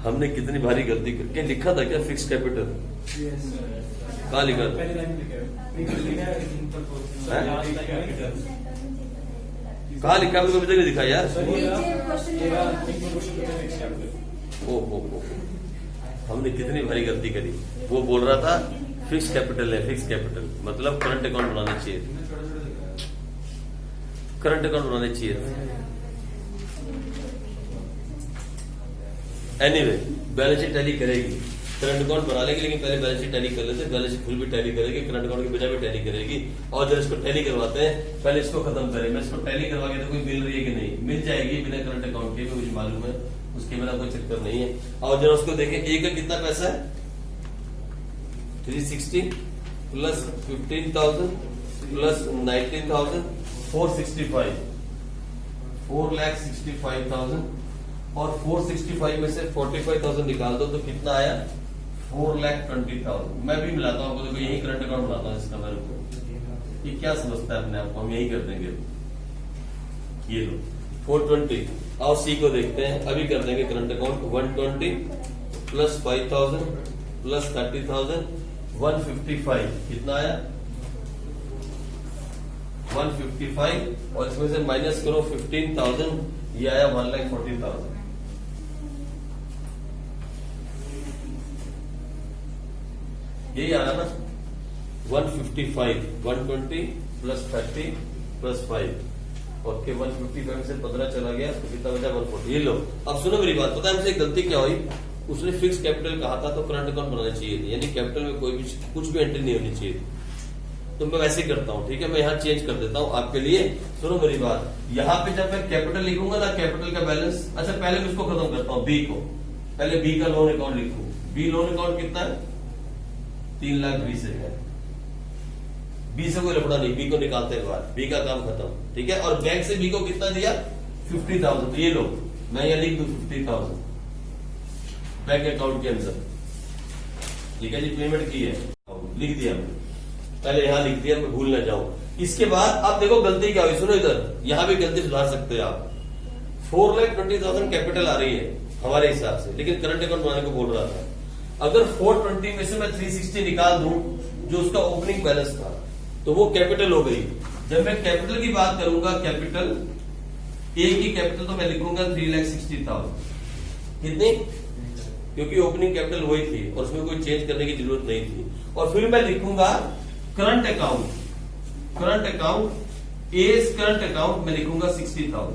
हमने कितनी भारी गलती करके लिखा था क्या फिक्स कैपिटल, कहाँ लिखा था, कहाँ लिखा, मुझे अभी तक नहीं दिखा यार। ओ हमने कितनी भारी गलती करी। वो बोल रहा था फिक्स कैपिटल है, फिक्स कैपिटल मतलब करंट अकाउंट बनाना चाहिए, करंट अकाउंट बनाने चाहिए। एनीवे बैलेंस शीट टैली करेगी, करंट अकाउंट बना लेगी, लेकिन पहले बैलेंस शीट टैली कर लेते हैं। बैलेंस शीट फुल भी टैली करेगी, करंट अकाउंट की बजाय भी टैली करेगी। और जब इसको टैली करवाते हैं पहले इसको खत्म करें। मैं इसको टैली करवा के तो कोई मिल रही है कि नहीं, मिल जाएगी बिना करंट अकाउंट के, मुझे मालूम है, उसके बिना कोई चक्कर नहीं है। और जरा उसको देखें, ए का कितना पैसा है 360 प्लस 15,000 प्लस 19,000 465, 4,65,000 और 465 में से 45,000 निकाल दो तो कितना आया 4,20,000। मैं भी मिलाता हूँ आपको, तो यही करंट अकाउंट बनाता हूँ इसका। मेरे को ये क्या समझता है अपने आप को, हम यही कर देंगे। ये लो 420। आओ सी को देखते हैं, अभी कर देंगे करंट अकाउंट। 120 प्लस 5,000 प्लस 30,000 155 कितना आया 155, और इसमें से माइनस करो 15,000, ये आया 1,40,000। यही आ रहा ना 155, 120 प्लस 30 प्लस 5, ओके 155 से 15 चला गया तो कितना बचा 140। ये लो, अब सुनो मेरी बात, पता है हमसे गलती क्या हुई, उसने फिक्स कैपिटल कहा था तो करंट अकाउंट बनाना चाहिए थी, यानी कैपिटल में कोई भी कुछ भी एंट्री नहीं होनी चाहिए थी। तो मैं वैसे ही करता हूँ, ठीक है, मैं यहाँ चेंज कर देता हूँ आपके लिए। सुनो मेरी बात, यहाँ पे जब मैं कैपिटल लिखूंगा ना, कैपिटल का बैलेंस, अच्छा पहले मैं इसको खत्म करता हूँ, बी को, पहले बी का लोन अकाउंट लिखूं। बी लोन अकाउंट कितना है 3,20,000। बी से कोई लफड़ा नहीं, बी को निकालते हैं बाहर, बी का काम खत्म, ठीक है। और बैंक से बी को कितना दिया 50,000, तो ये लो मैं यहाँ लिख दूं 50,000 बैंक अकाउंट के अंदर, ठीक है जी, पेमेंट की है, लिख दिया मैंने, पहले यहां लिख दिया, मैं भूल ना जाऊं। इसके बाद आप देखो गलती क्या हुई, सुनो इधर, यहां भी गलती सुधार सकते हैं आप। 4,20,000 कैपिटल आ रही है हमारे हिसाब से, लेकिन करंट अकाउंट बनाने को बोल रहा था। अगर 420 में से मैं 360 निकाल दूं जो उसका ओपनिंग बैलेंस था, तो वो कैपिटल हो गई। जब मैं कैपिटल की बात करूंगा, कैपिटल ए की कैपिटल तो मैं लिखूंगा 3,60,000, कितनी, क्योंकि ओपनिंग कैपिटल वही थी और उसमें कोई चेंज करने की जरूरत नहीं थी। और फिर मैं लिखूंगा current account, current account as current account में लिखूंगा 60,000।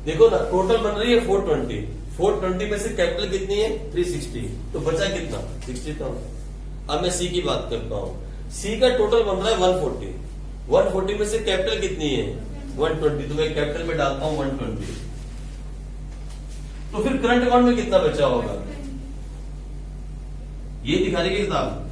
देखो ना टोटल बन रही है 420, 420 में से कैपिटल कितनी है 360, तो बचा कितना 60,000। अब मैं सी की बात करता हूं, सी का टोटल बन रहा है 140, 140 में से कैपिटल कितनी है 120, तो मैं कैपिटल में डालता हूं 120, तो फिर करंट अकाउंट में कितना बचा होगा, ये दिखाने की किताब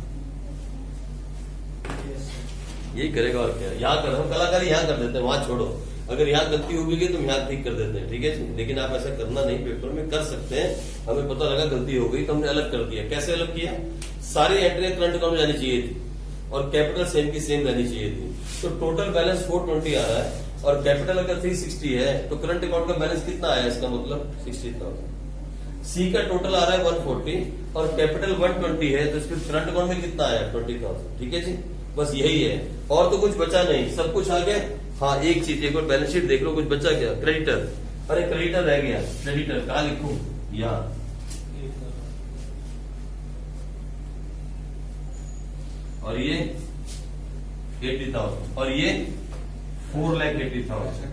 यही करेगा और क्या। यहां कर रहा हूं कलाकारी, यहां कर देते हैं, वहां छोड़ो, अगर यहाँ गलती होगी तो हम यहाँ ठीक कर देते हैं, ठीक है जी। लेकिन आप ऐसा करना नहीं, पेपर में कर सकते हैं। हमें पता लगा गलती हो गई तो हमने अलग कर दिया। कैसे अलग किया, सारी एंट्रियां करंट अकाउंट में जानी चाहिए थी और कैपिटल सेम की सेम रहनी चाहिए थी। तो टोटल बैलेंस 420 आ रहा है और कैपिटल अगर 360 है तो करंट अकाउंट का बैलेंस कितना आया, इसका मतलब 60,000। सी का टोटल आ रहा है 140 और कैपिटल 120 है, तो इसके करंट अकाउंट में कितना आया 20,000, ठीक है जी। बस यही है, और तो कुछ बचा नहीं, सब कुछ आ गया। हाँ एक चीज, एक बार बैलेंस शीट देख लो, कुछ बचा क्या, क्रेडिटर, अरे क्रेडिटर रह गया, क्रेडिटर कहाँ लिखूं, यहाँ, और ये 80,000 और ये 4,80,000।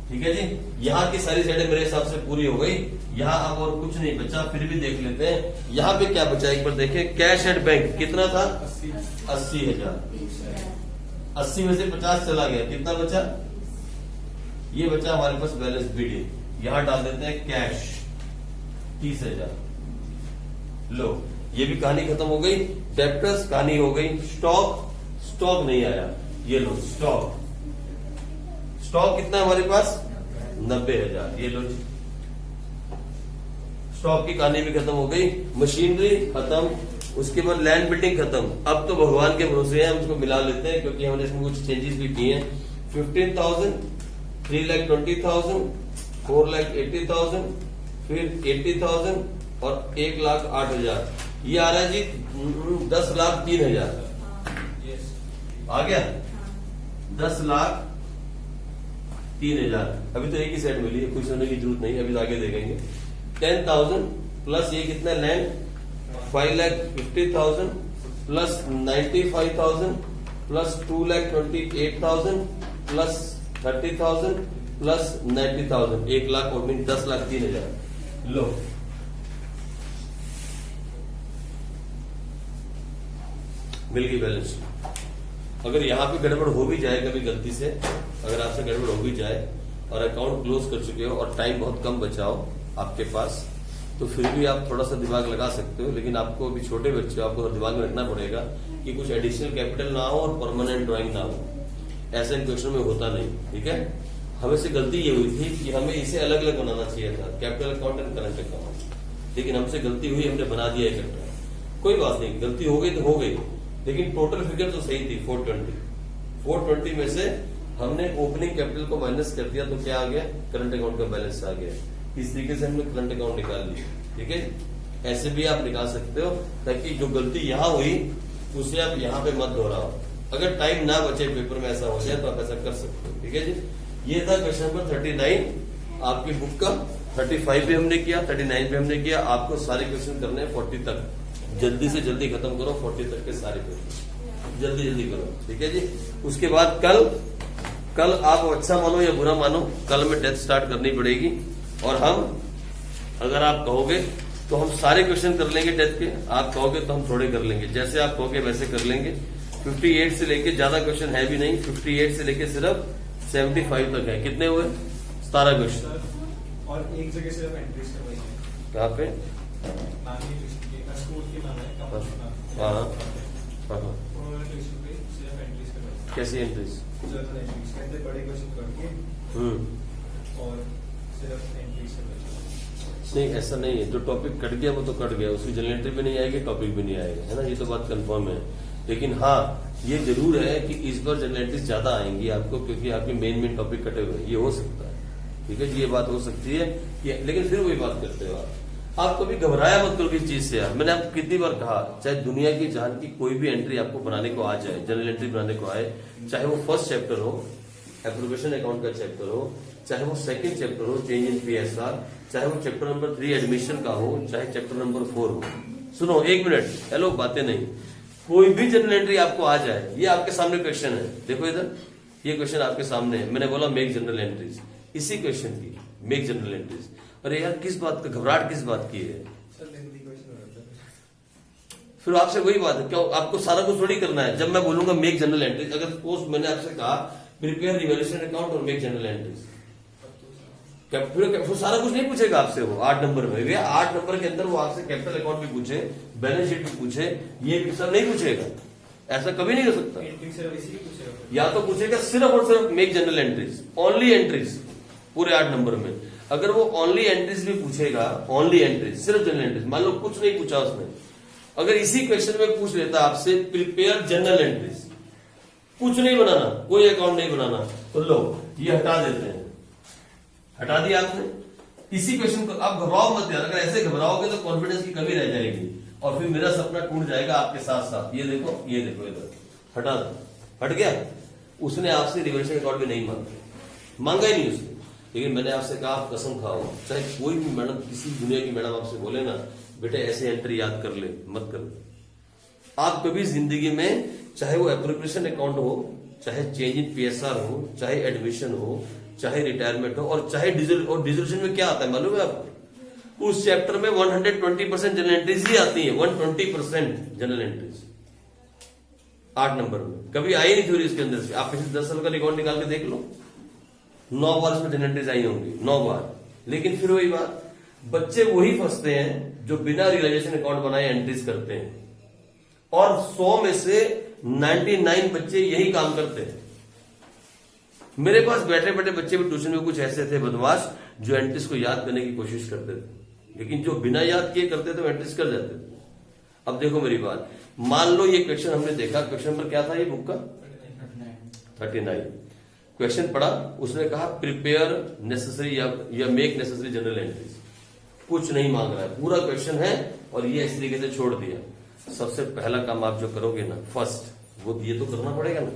ठीक है जी, यहाँ की सारी साइडें मेरे हिसाब से पूरी हो गई। यहाँ अब और कुछ नहीं बचा, फिर भी देख लेते हैं यहाँ पे क्या बचा। एक बार देखें, कैश एट बैंक कितना था? 80,000। 80 में से 50 चला गया, कितना बचा? ये बचा हमारे पास बैलेंस बीडी। यहां डाल देते हैं कैश 30,000। लो, ये भी कहानी खत्म हो गई। डेप्टर्स कहानी हो गई। स्टॉक नहीं आया, ये लो स्टॉक कितना है हमारे पास? 90,000। ये लो, स्टॉक की कहानी भी खत्म हो गई। मशीनरी खत्म, उसके बाद लैंड बिल्डिंग खत्म। अब तो भगवान के भरोसे हैं, हम उसको मिला लेते हैं क्योंकि हमने इसमें कुछ चेंजेस भी किए हैं। 15,000, 3,20,000, 4,80,000, फिर 80,000 और 1,08,000। ये आ रहा है जी 10,03,000। आ गया 10,03,000। अभी तो एक ही सेट मिली है, खुश होने की जरूरत नहीं, अभी आगे देखेंगे। 10,000 प्लस ये कितना land 5,50,000 plus 95,000 plus 2,28,000 plus 30,000 plus 90,000। 1 lakh और 10,03,000। लो, मिल गई बैलेंस। अगर यहाँ पे गड़बड़ हो भी जाए कभी गलती से, अगर आपसे गड़बड़ हो भी जाए और अकाउंट क्लोज कर चुके हो और टाइम बहुत कम बचाओ आपके पास, तो फिर भी आप थोड़ा सा दिमाग लगा सकते हो। लेकिन आपको अभी छोटे बच्चे हो, आपको दिमाग में रखना पड़ेगा कि कुछ एडिशनल कैपिटल ना हो और परमानेंट ड्राइंग ना हो। ऐसा इन क्वेश्चन में होता नहीं। ठीक है, हमें से गलती ये हुई थी कि हमें इसे अलग अलग बनाना चाहिए था, capital account and current account. लेकिन हमसे गलती हुई, हमने बना दिया इकट्ठा। कोई बात नहीं, गलती हो गई तो हो गई, लेकिन टोटल फिगर तो सही थी 420 में से हमने ओपनिंग कैपिटल को माइनस कर दिया तो क्या आ गया? करंट अकाउंट का बैलेंस आ गया। इस तरीके से हमने करंट अकाउंट निकाल लिया। ठीक है, ऐसे भी आप निकाल सकते हो ताकि जो गलती यहाँ हुई उसे आप यहाँ पे मत दोहराओ। अगर टाइम ना बचे पेपर में ऐसा हो जाए तो आप ऐसा कर सकते हो। ठीक है जी, ये था क्वेश्चन नंबर 39 आपकी बुक का। 35 भी हमने किया, 39 भी हमने किया। आपको सारे क्वेश्चन करने हैं 40 तक, जल्दी से जल्दी खत्म करो 40 तक के सारे क्वेश्चन, जल्दी करो। ठीक है जी, उसके बाद कल आप अच्छा मानो या बुरा मानो, कल में डेथ स्टार्ट करनी पड़ेगी। और हम, अगर आप कहोगे तो हम सारे क्वेश्चन कर लेंगे डेथ के, आप कहोगे तो हम थोड़े कर लेंगे, जैसे आप कहोगे वैसे कर लेंगे। 58 से लेके ज्यादा क्वेश्चन है भी नहीं, 58 से लेके सिर्फ 75 तक है। कितने हुए? 17 क्वेश्चन। और एक जगह सिर्फ एंट्रीज करवाई है। कहाँ पे? स्कूल की नाम है, हाँ। उन्होंने क्वेश्चन पे सिर्फ एंट्रीज करवाई। कैसी एंट्रीज? कहते बड़े क्वेश्चन करके और सिर्फ एंट्रीज करवाई। नहीं, ऐसा नहीं है। जो टॉपिक कट गया वो तो कट गया, उसकी जनरल एंट्री भी नहीं आएगी, टॉपिक भी नहीं आएगा, है ना, ये तो बात कंफर्म है। लेकिन हाँ, ये जरूर है कि इस बार जनरल एंट्रीज ज्यादा आएंगी आपको, क्योंकि आपके मेन टॉपिक कटे हुए हैं। ये हो सकता है, ठीक है जी, ये बात हो सकती है। लेकिन फिर वही बात करते हो आप कभी घबराया मत करो किस चीज से यार। मैंने आपको कितनी बार कहा, चाहे दुनिया की जहान की कोई भी एंट्री आपको बनाने को आ जाए, जनरल एंट्री बनाने को आए, चाहे वो फर्स्ट चैप्टर हो, एप्रोप्रिएशन अकाउंट का चैप्टर हो, चाहे वो सेकंड चैप्टर हो, चेंज इन PSR, चाहे वो चैप्टर नंबर 3 एडमिशन का हो, चाहे चैप्टर नंबर 4 हो। सुनो, 1 मिनट, हेलो, बातें नहीं। कोई भी जनरल एंट्री आपको आ जाए, ये आपके सामने क्वेश्चन है, देखो इधर, ये क्वेश्चन आपके सामने है। मैंने बोला मेक जनरल एंट्रीज, इसी क्वेश्चन की मेक जनरल एंट्रीज। अरे यार, किस बात का घबराहट, किस बात की है? फिर आपसे वही बात है, क्यों आपको सारा कुछ थोड़ी करना है। जब मैं बोलूंगा मेक जनरल एंट्रीज, अगर सपोज मैंने आपसे कहा प्रिपेयर रिवैल्यूएशन अकाउंट और मेक जनरल एंट्रीज, फिर सारा कुछ नहीं पूछेगा आपसे वो 8 नंबर में। 8 नंबर के अंदर वो आपसे कैपिटल अकाउंट भी पूछे, बैलेंस शीट भी पूछे, ये भी सब नहीं पूछेगा। ऐसा कभी नहीं हो सकता। या तो पूछेगा सिर्फ और सिर्फ make general entries, only entries, पूरे 8 नंबर में। अगर वो ओनली एंट्रीज भी पूछेगा, ओनली एंट्रीज, सिर्फ जनरल एंट्रीज, मान लो कुछ नहीं पूछा उसने, अगर इसी क्वेश्चन में पूछ लेता आपसे प्रिपेयर जनरल एंट्रीज, कुछ नहीं बनाना, कोई अकाउंट नहीं बनाना, तो लो ये हटा देते हैं, हटा दिया आपने। इसी क्वेश्चन को आप घबराओ मत यार, अगर ऐसे घबराओगे तो कॉन्फिडेंस की कमी रह जाएगी और फिर मेरा सपना टूट जाएगा आपके साथ साथ। ये देखो इधर, हटा दो, हट गया। उसने आपसे रिवैल्यूएशन अकाउंट भी नहीं मांगा ही नहीं उसने। लेकिन मैंने आपसे कहा आप कसम खाओ, चाहे कोई भी मैडम, किसी दुनिया की मैडम आपसे बोले ना बेटे ऐसे एंट्री याद कर ले, मत कर। आप कभी जिंदगी में चाहे वो एप्रोप्रिएशन अकाउंट हो, चाहे चेंज इन पीएसआर हो, चाहे एडमिशन हो, चाहे रिटायरमेंट हो, और चाहे डिसोल्यूशन में क्या आता है मालूम है आपको? उस चैप्टर में 120% जनरल एंट्रीज ही आती है, 120% जनरल एंट्रीज 8 नंबर में कभी आई नहीं थ्योरी इसके अंदर से। आप पिछले 10 साल का रिकॉर्ड निकाल के देख लो, 9 बार इसमें जनरल एंट्रीज आई होंगी, 9 बार। लेकिन फिर वही बात, बच्चे वही फंसते हैं जो बिना रियलाइजेशन अकाउंट बनाए एंट्रीज करते हैं, और 100 में से 99 बच्चे यही काम करते हैं। मेरे पास बैठे बैठे बच्चे भी ट्यूशन में कुछ ऐसे थे बदमाश जो एंट्रीज को याद करने की कोशिश करते थे, लेकिन जो बिना याद किए करते थे वो एंट्रीज कर जाते थे। अब देखो मेरी बात, मान लो ये क्वेश्चन हमने देखा, क्वेश्चन नंबर क्या था ये बुक का? 39। क्वेश्चन पढ़ा, उसने कहा प्रिपेयर नेसेसरी या मेक नेसेसरी जनरल एंट्रीज। कुछ नहीं मांग रहा है, पूरा क्वेश्चन है और ये इस तरीके से छोड़ दिया। सबसे पहला काम आप जो करोगे ना, फर्स्ट, वो ये तो करना पड़ेगा ना,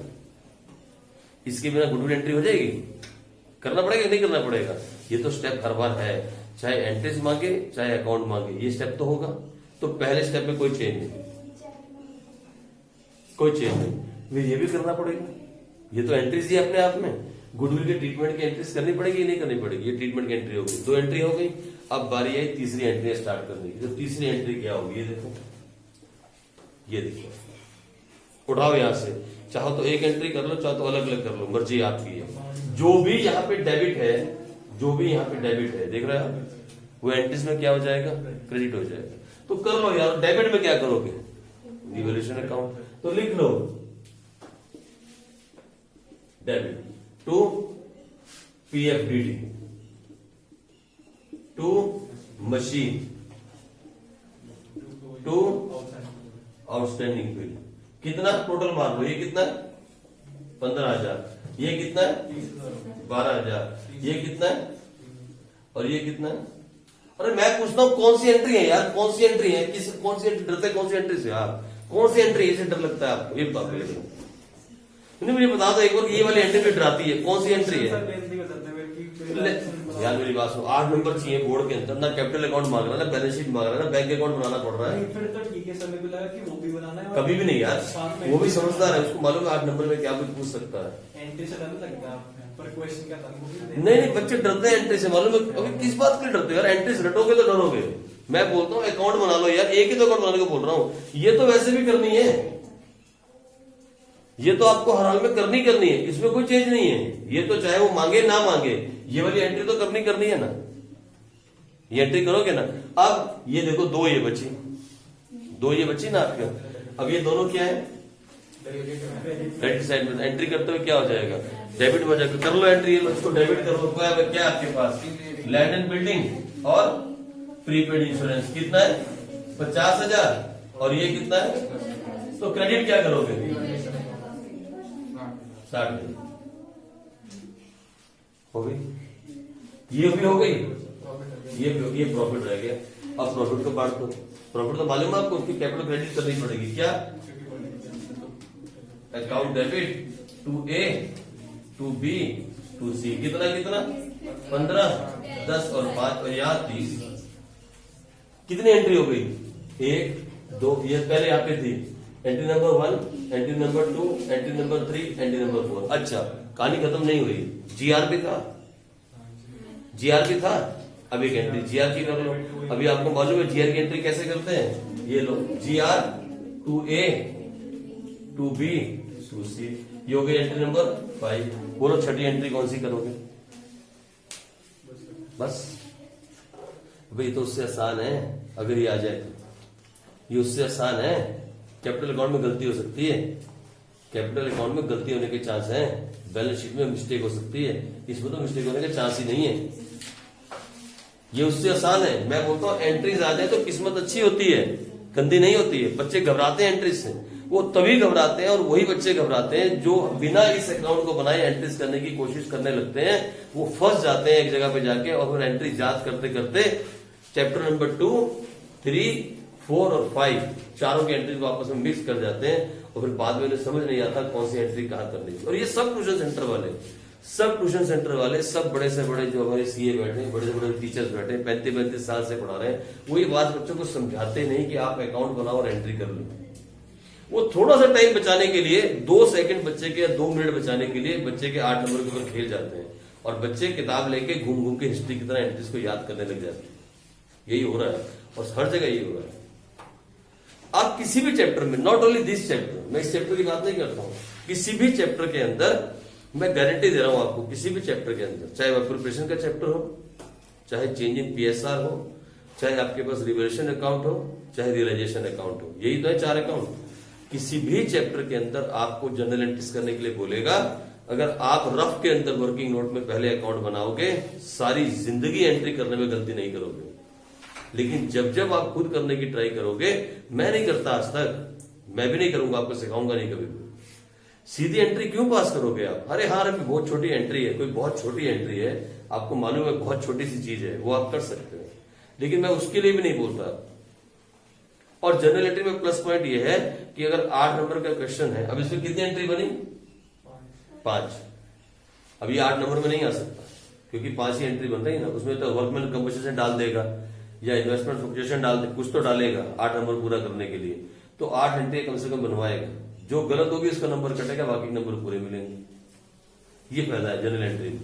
इसके बिना गुडविल एंट्री हो जाएगी? करना पड़ेगा नहीं करना पड़ेगा? ये तो स्टेप हर बार है, चाहे एंट्रीज मांगे चाहे अकाउंट मांगे, ये स्टेप तो होगा। तो पहले स्टेप में कोई चेंज नहीं, कोई चेंज नहीं, फिर ये भी करना पड़ेगा। ये तो एंट्रीज ही अपने आप में, गुडविल के ट्रीटमेंट की एंट्रीज करनी पड़ेगी नहीं करनी पड़ेगी? ये ट्रीटमेंट की एंट्री होगी, 2 एंट्री हो गई। अब बारी आई तीसरी एंट्री स्टार्ट करने की। तो तीसरी एंट्री क्या होगी ये देखो, ये देखो, उठाओ यहां से, चाहो तो एक एंट्री कर लो, चाहो तो अलग अलग कर लो, मर्जी आपकी है। जो भी यहाँ पे डेबिट है, जो भी यहाँ पे डेबिट है, देख रहे हो आप, वो एंट्रीज में क्या हो जाएगा? क्रेडिट हो जाएगा। तो कर लो यार, डेबिट में क्या करोगे? Revaluation account. तो लिख लो debit to PFDD to machine to outstanding bill. कितना टोटल मान लो, ये कितना है? 15,000। ये कितना है? 12,000। ये कितना है? और ये कितना है? अरे मैं पूछता हूँ कौन सी एंट्री है यार, कौन सी एंट्री है? कौन सी एंट्री डरते? कौन सी एंट्री से आप? कौन सी एंट्री से डर लगता है आपको? ये बता दो, मुझे बता दो एक बार, ये वाली एंट्री भी डराती है, कौन सी एंट्री है? यार मेरी बात सुनो, 8 नंबर चाहिए बोर्ड के अंदर, ना कैपिटल अकाउंट मांग रहा है, ना बैलेंस शीट मांग रहा है, ना बैंक अकाउंट बनाना पड़ रहा है। फिर तो ठीक है सर, मेरे को लगा कि वो भी बनाना है। कभी भी नहीं यार, वो भी समझदार है, उसको मालूम है 8 नंबर में क्या भी पूछ सकता है। एंट्री से डर लगता है पर क्वेश्चन क्या था? नहीं, बच्चे डरते हैं एंट्री से, मालूम है? अभी किस बात के लिए डरते हो यार? एंट्री से रटोगे तो डरोगे। मैं बोलता हूँ अकाउंट बना लो यार, एक ही तो अकाउंट बनाने को बोल रहा हूँ, ये तो वैसे भी करनी है, ये तो आपको हर हाल में करनी है, इसमें कोई चेंज नहीं है। ये तो चाहे वो मांगे ना मांगे, ये वाली एंट्री तो करनी है ना, ये एंट्री करोगे ना। अब ये देखो, 2 ये बची ना आपके। अब ये दोनों क्या है? क्रेडिट साइड में एंट्री करते हुए क्या हो जाएगा? डेबिट हो जाएगा। कर लो एंट्री, इसको डेबिट कर लो। क्या आपके पास? लैंड एंड बिल्डिंग और प्रीपेड इंश्योरेंस। कितना है? 50,000। और ये कितना है? तो क्रेडिट क्या करोगे? 60 हो गई, ये भी हो गई, ये प्रॉफिट रह गया। अब प्रॉफिट को बांट दो। प्रॉफिट तो मालूम है आपको, उसकी कैपिटल क्रेडिट करनी पड़ेगी। क्या? Account debit to A to B to C. कितना 15, 10 और 5 और यहाँ 30। कितनी एंट्री हो गई? 1, 2, ये पहले यहाँ पे थी entry number 1, entry number 2, entry number 3, entry number 4। अच्छा, कहानी खत्म नहीं हुई, जीआर भी था, अब एक एंट्री जीआर की कर लो। अभी आपको मालूम है जीआर की एंट्री कैसे करते हैं? ये लो, GR to A to B to C. ये हो गई एंट्री नंबर 5। बोलो छठी एंट्री कौन सी करोगे? बस भाई, तो उससे आसान है अगर ये आ जाए तो, ये उससे आसान है। कैपिटल अकाउंट में गलती हो सकती है, कैपिटल अकाउंट में गलती होने के चांस है, बैलेंस शीट में मिस्टेक हो सकती है, इसमें तो मिस्टेक होने के चांस ही नहीं है। ये उससे आसान है। मैं बोलता हूँ एंट्रीज आ जाए तो किस्मत अच्छी होती है, गंदी नहीं होती है। बच्चे घबराते हैं एंट्रीज से, वो तभी घबराते हैं, और वही बच्चे घबराते हैं जो बिना इस अकाउंट को बनाए एंट्रीज करने की कोशिश करने लगते हैं। वो फंस जाते हैं एक जगह पे जाके, और फिर एंट्री याद करते करते चैप्टर नंबर 2, 3, 4 और 5 चारों की एंट्रीज को आपस में मिक्स कर जाते हैं, और फिर बाद में उन्हें समझ नहीं आता कौन सी एंट्री कहाँ करनी है। और ये सब ट्यूशन सेंटर वाले, सब बड़े से बड़े जो हमारे सीए बैठे हैं, बड़े से बड़े टीचर्स बैठे हैं, 35-35 साल से पढ़ा रहे हैं, वो ये बात बच्चों को समझाते नहीं कि आप अकाउंट बनाओ और एंट्री कर लो। वो थोड़ा सा टाइम बचाने के लिए 2 सेकंड बच्चे के या 2 मिनट बचाने के लिए बच्चे के 8 नंबर के ऊपर खेल जाते हैं और बच्चे किताब लेके घूम घूम के हिस्ट्री की तरह एंट्रीज को याद करने लग जाते हैं। यही हो रहा है और हर जगह यही हो रहा है। आप किसी भी चैप्टर में, नॉट ओनली दिस चैप्टर, मैं इस चैप्टर की बात नहीं करता हूं, किसी भी चैप्टर के अंदर मैं गारंटी दे रहा हूं आपको, किसी भी चैप्टर के अंदर, चाहे वह प्रिपरेशन का चैप्टर हो, चाहे चेंज इन पीएसआर हो, चाहे आपके पास रिवैल्यूएशन अकाउंट हो, चाहे रियलाइजेशन अकाउंट हो, यही तो है 4 अकाउंट। किसी भी चैप्टर के अंदर आपको जनरल एंट्रीज करने के लिए बोलेगा। अगर आप रफ के अंदर वर्किंग नोट में पहले अकाउंट बनाओगे, सारी जिंदगी एंट्री करने में गलती नहीं करोगे। लेकिन जब जब आप खुद करने की ट्राई करोगे, मैं नहीं करता आज तक, मैं भी नहीं करूंगा, आपको सिखाऊंगा नहीं कभी भी, सीधी एंट्री क्यों पास करोगे आप? अरे हाँ, अभी बहुत छोटी एंट्री है, कोई बहुत छोटी एंट्री है, आपको मालूम है बहुत छोटी सी चीज है, वो आप कर सकते हैं, लेकिन मैं उसके लिए भी नहीं बोलता। और जनरल एंट्री में प्लस पॉइंट ये है कि अगर 8 नंबर का क्वेश्चन है, अब इसमें कितनी एंट्री बनी? 5। अब ये 8 नंबर में नहीं आ सकता क्योंकि 5 ही एंट्री बन रही है ना, उसमें तो वर्कमैन कंपोजिशन डाल देगा या इन्वेस्टमेंट फ्लक्चुएशन डाल दे, कुछ तो डालेगा 8 नंबर पूरा करने के लिए, तो 8 एंट्री कम से कम बनवाएगा। जो गलत होगी उसका नंबर कटेगा, बाकी नंबर पूरे मिलेंगे। ये फायदा है जनरल एंट्री में,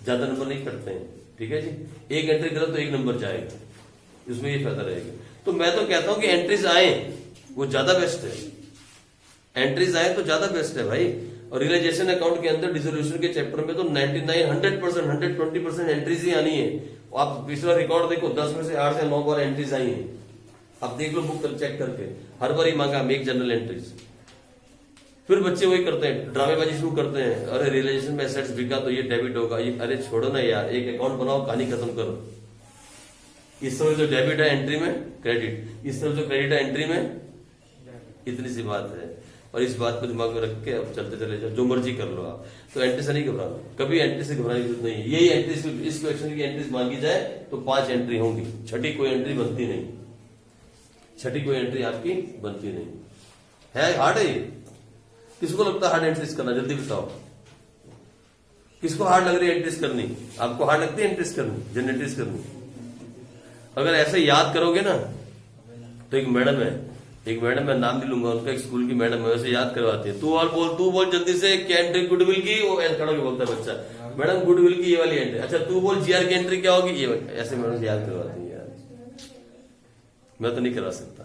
ज्यादा नंबर नहीं कटते हैं, ठीक है जी। एक एंट्री गलत तो 1 नंबर जाएगा, इसमें ये फायदा रहेगा। तो मैं तो कहता हूं कि एंट्रीज आए वो ज्यादा बेस्ट है, एंट्रीज आए तो ज्यादा बेस्ट है भाई। और रियलाइजेशन अकाउंट के अंदर डिसोल्यूशन के चैप्टर में तो 99, 100%, 120% एंट्रीज ही आनी है। आप पिछला रिकॉर्ड देखो, 10 में से 8 से 9 बार एंट्रीज आई हैं। अब देख लो बुक चेक करके, हर बार ही मांगा मेक जनरल एंट्रीज। फिर बच्चे वही करते हैं, ड्रामेबाजी शुरू करते हैं, अरे रियलाइजेशन में एसेट्स बिका तो ये डेबिट होगा, ये अरे छोड़ो ना यार, एक अकाउंट बनाओ, कहानी खत्म करो। इस तरफ जो डेबिट है एंट्री में क्रेडिट, इस तरफ जो क्रेडिट है एंट्री में, इतनी सी बात है। और इस बात को दिमाग में रख के अब चलते चले जाओ, जो मर्जी कर लो आप। तो एंट्री से नहीं घबराना, कभी एंट्री से घबराने की जरूरत नहीं है। यही एंट्री, इस क्वेश्चन की एंट्रीज मांगी जाए तो 5 एंट्री होंगी, छठी कोई एंट्री बनती नहीं, छठी कोई एंट्री आपकी बनती नहीं है। हार्ड है ये, किसको लगता है हार्ड एंट्रीज करना? जल्दी बताओ, किसको हार्ड लग रही है एंट्रीज करनी? आपको हार्ड लगती है एंट्रीज करनी, जनरल एंट्रीज करनी? अगर ऐसे याद करोगे ना, तो एक मैडम है, मैं नाम नहीं लूंगा उनका, एक स्कूल की मैडम है, वैसे याद करवाती है। तू बोल जल्दी से, क्या एंट्री गुडविल की? वो ऐसे खड़ा होकर बोलता है बच्चा, मैडम गुडविल की ये वाली एंट्री। अच्छा तू बोल जीआर की एंट्री क्या होगी? ये ऐसे मैडम याद करवाती है यार। मैं तो नहीं करा सकता,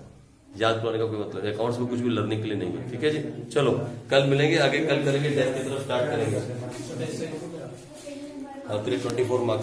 याद करवाने का कोई मतलब है, अकाउंट्स में कुछ भी लर्निंग के लिए नहीं है, ठीक है जी। चलो कल मिलेंगे, आगे कल करेंगे, टेस्ट की तरफ स्टार्ट करेंगे। 24 मार्क्स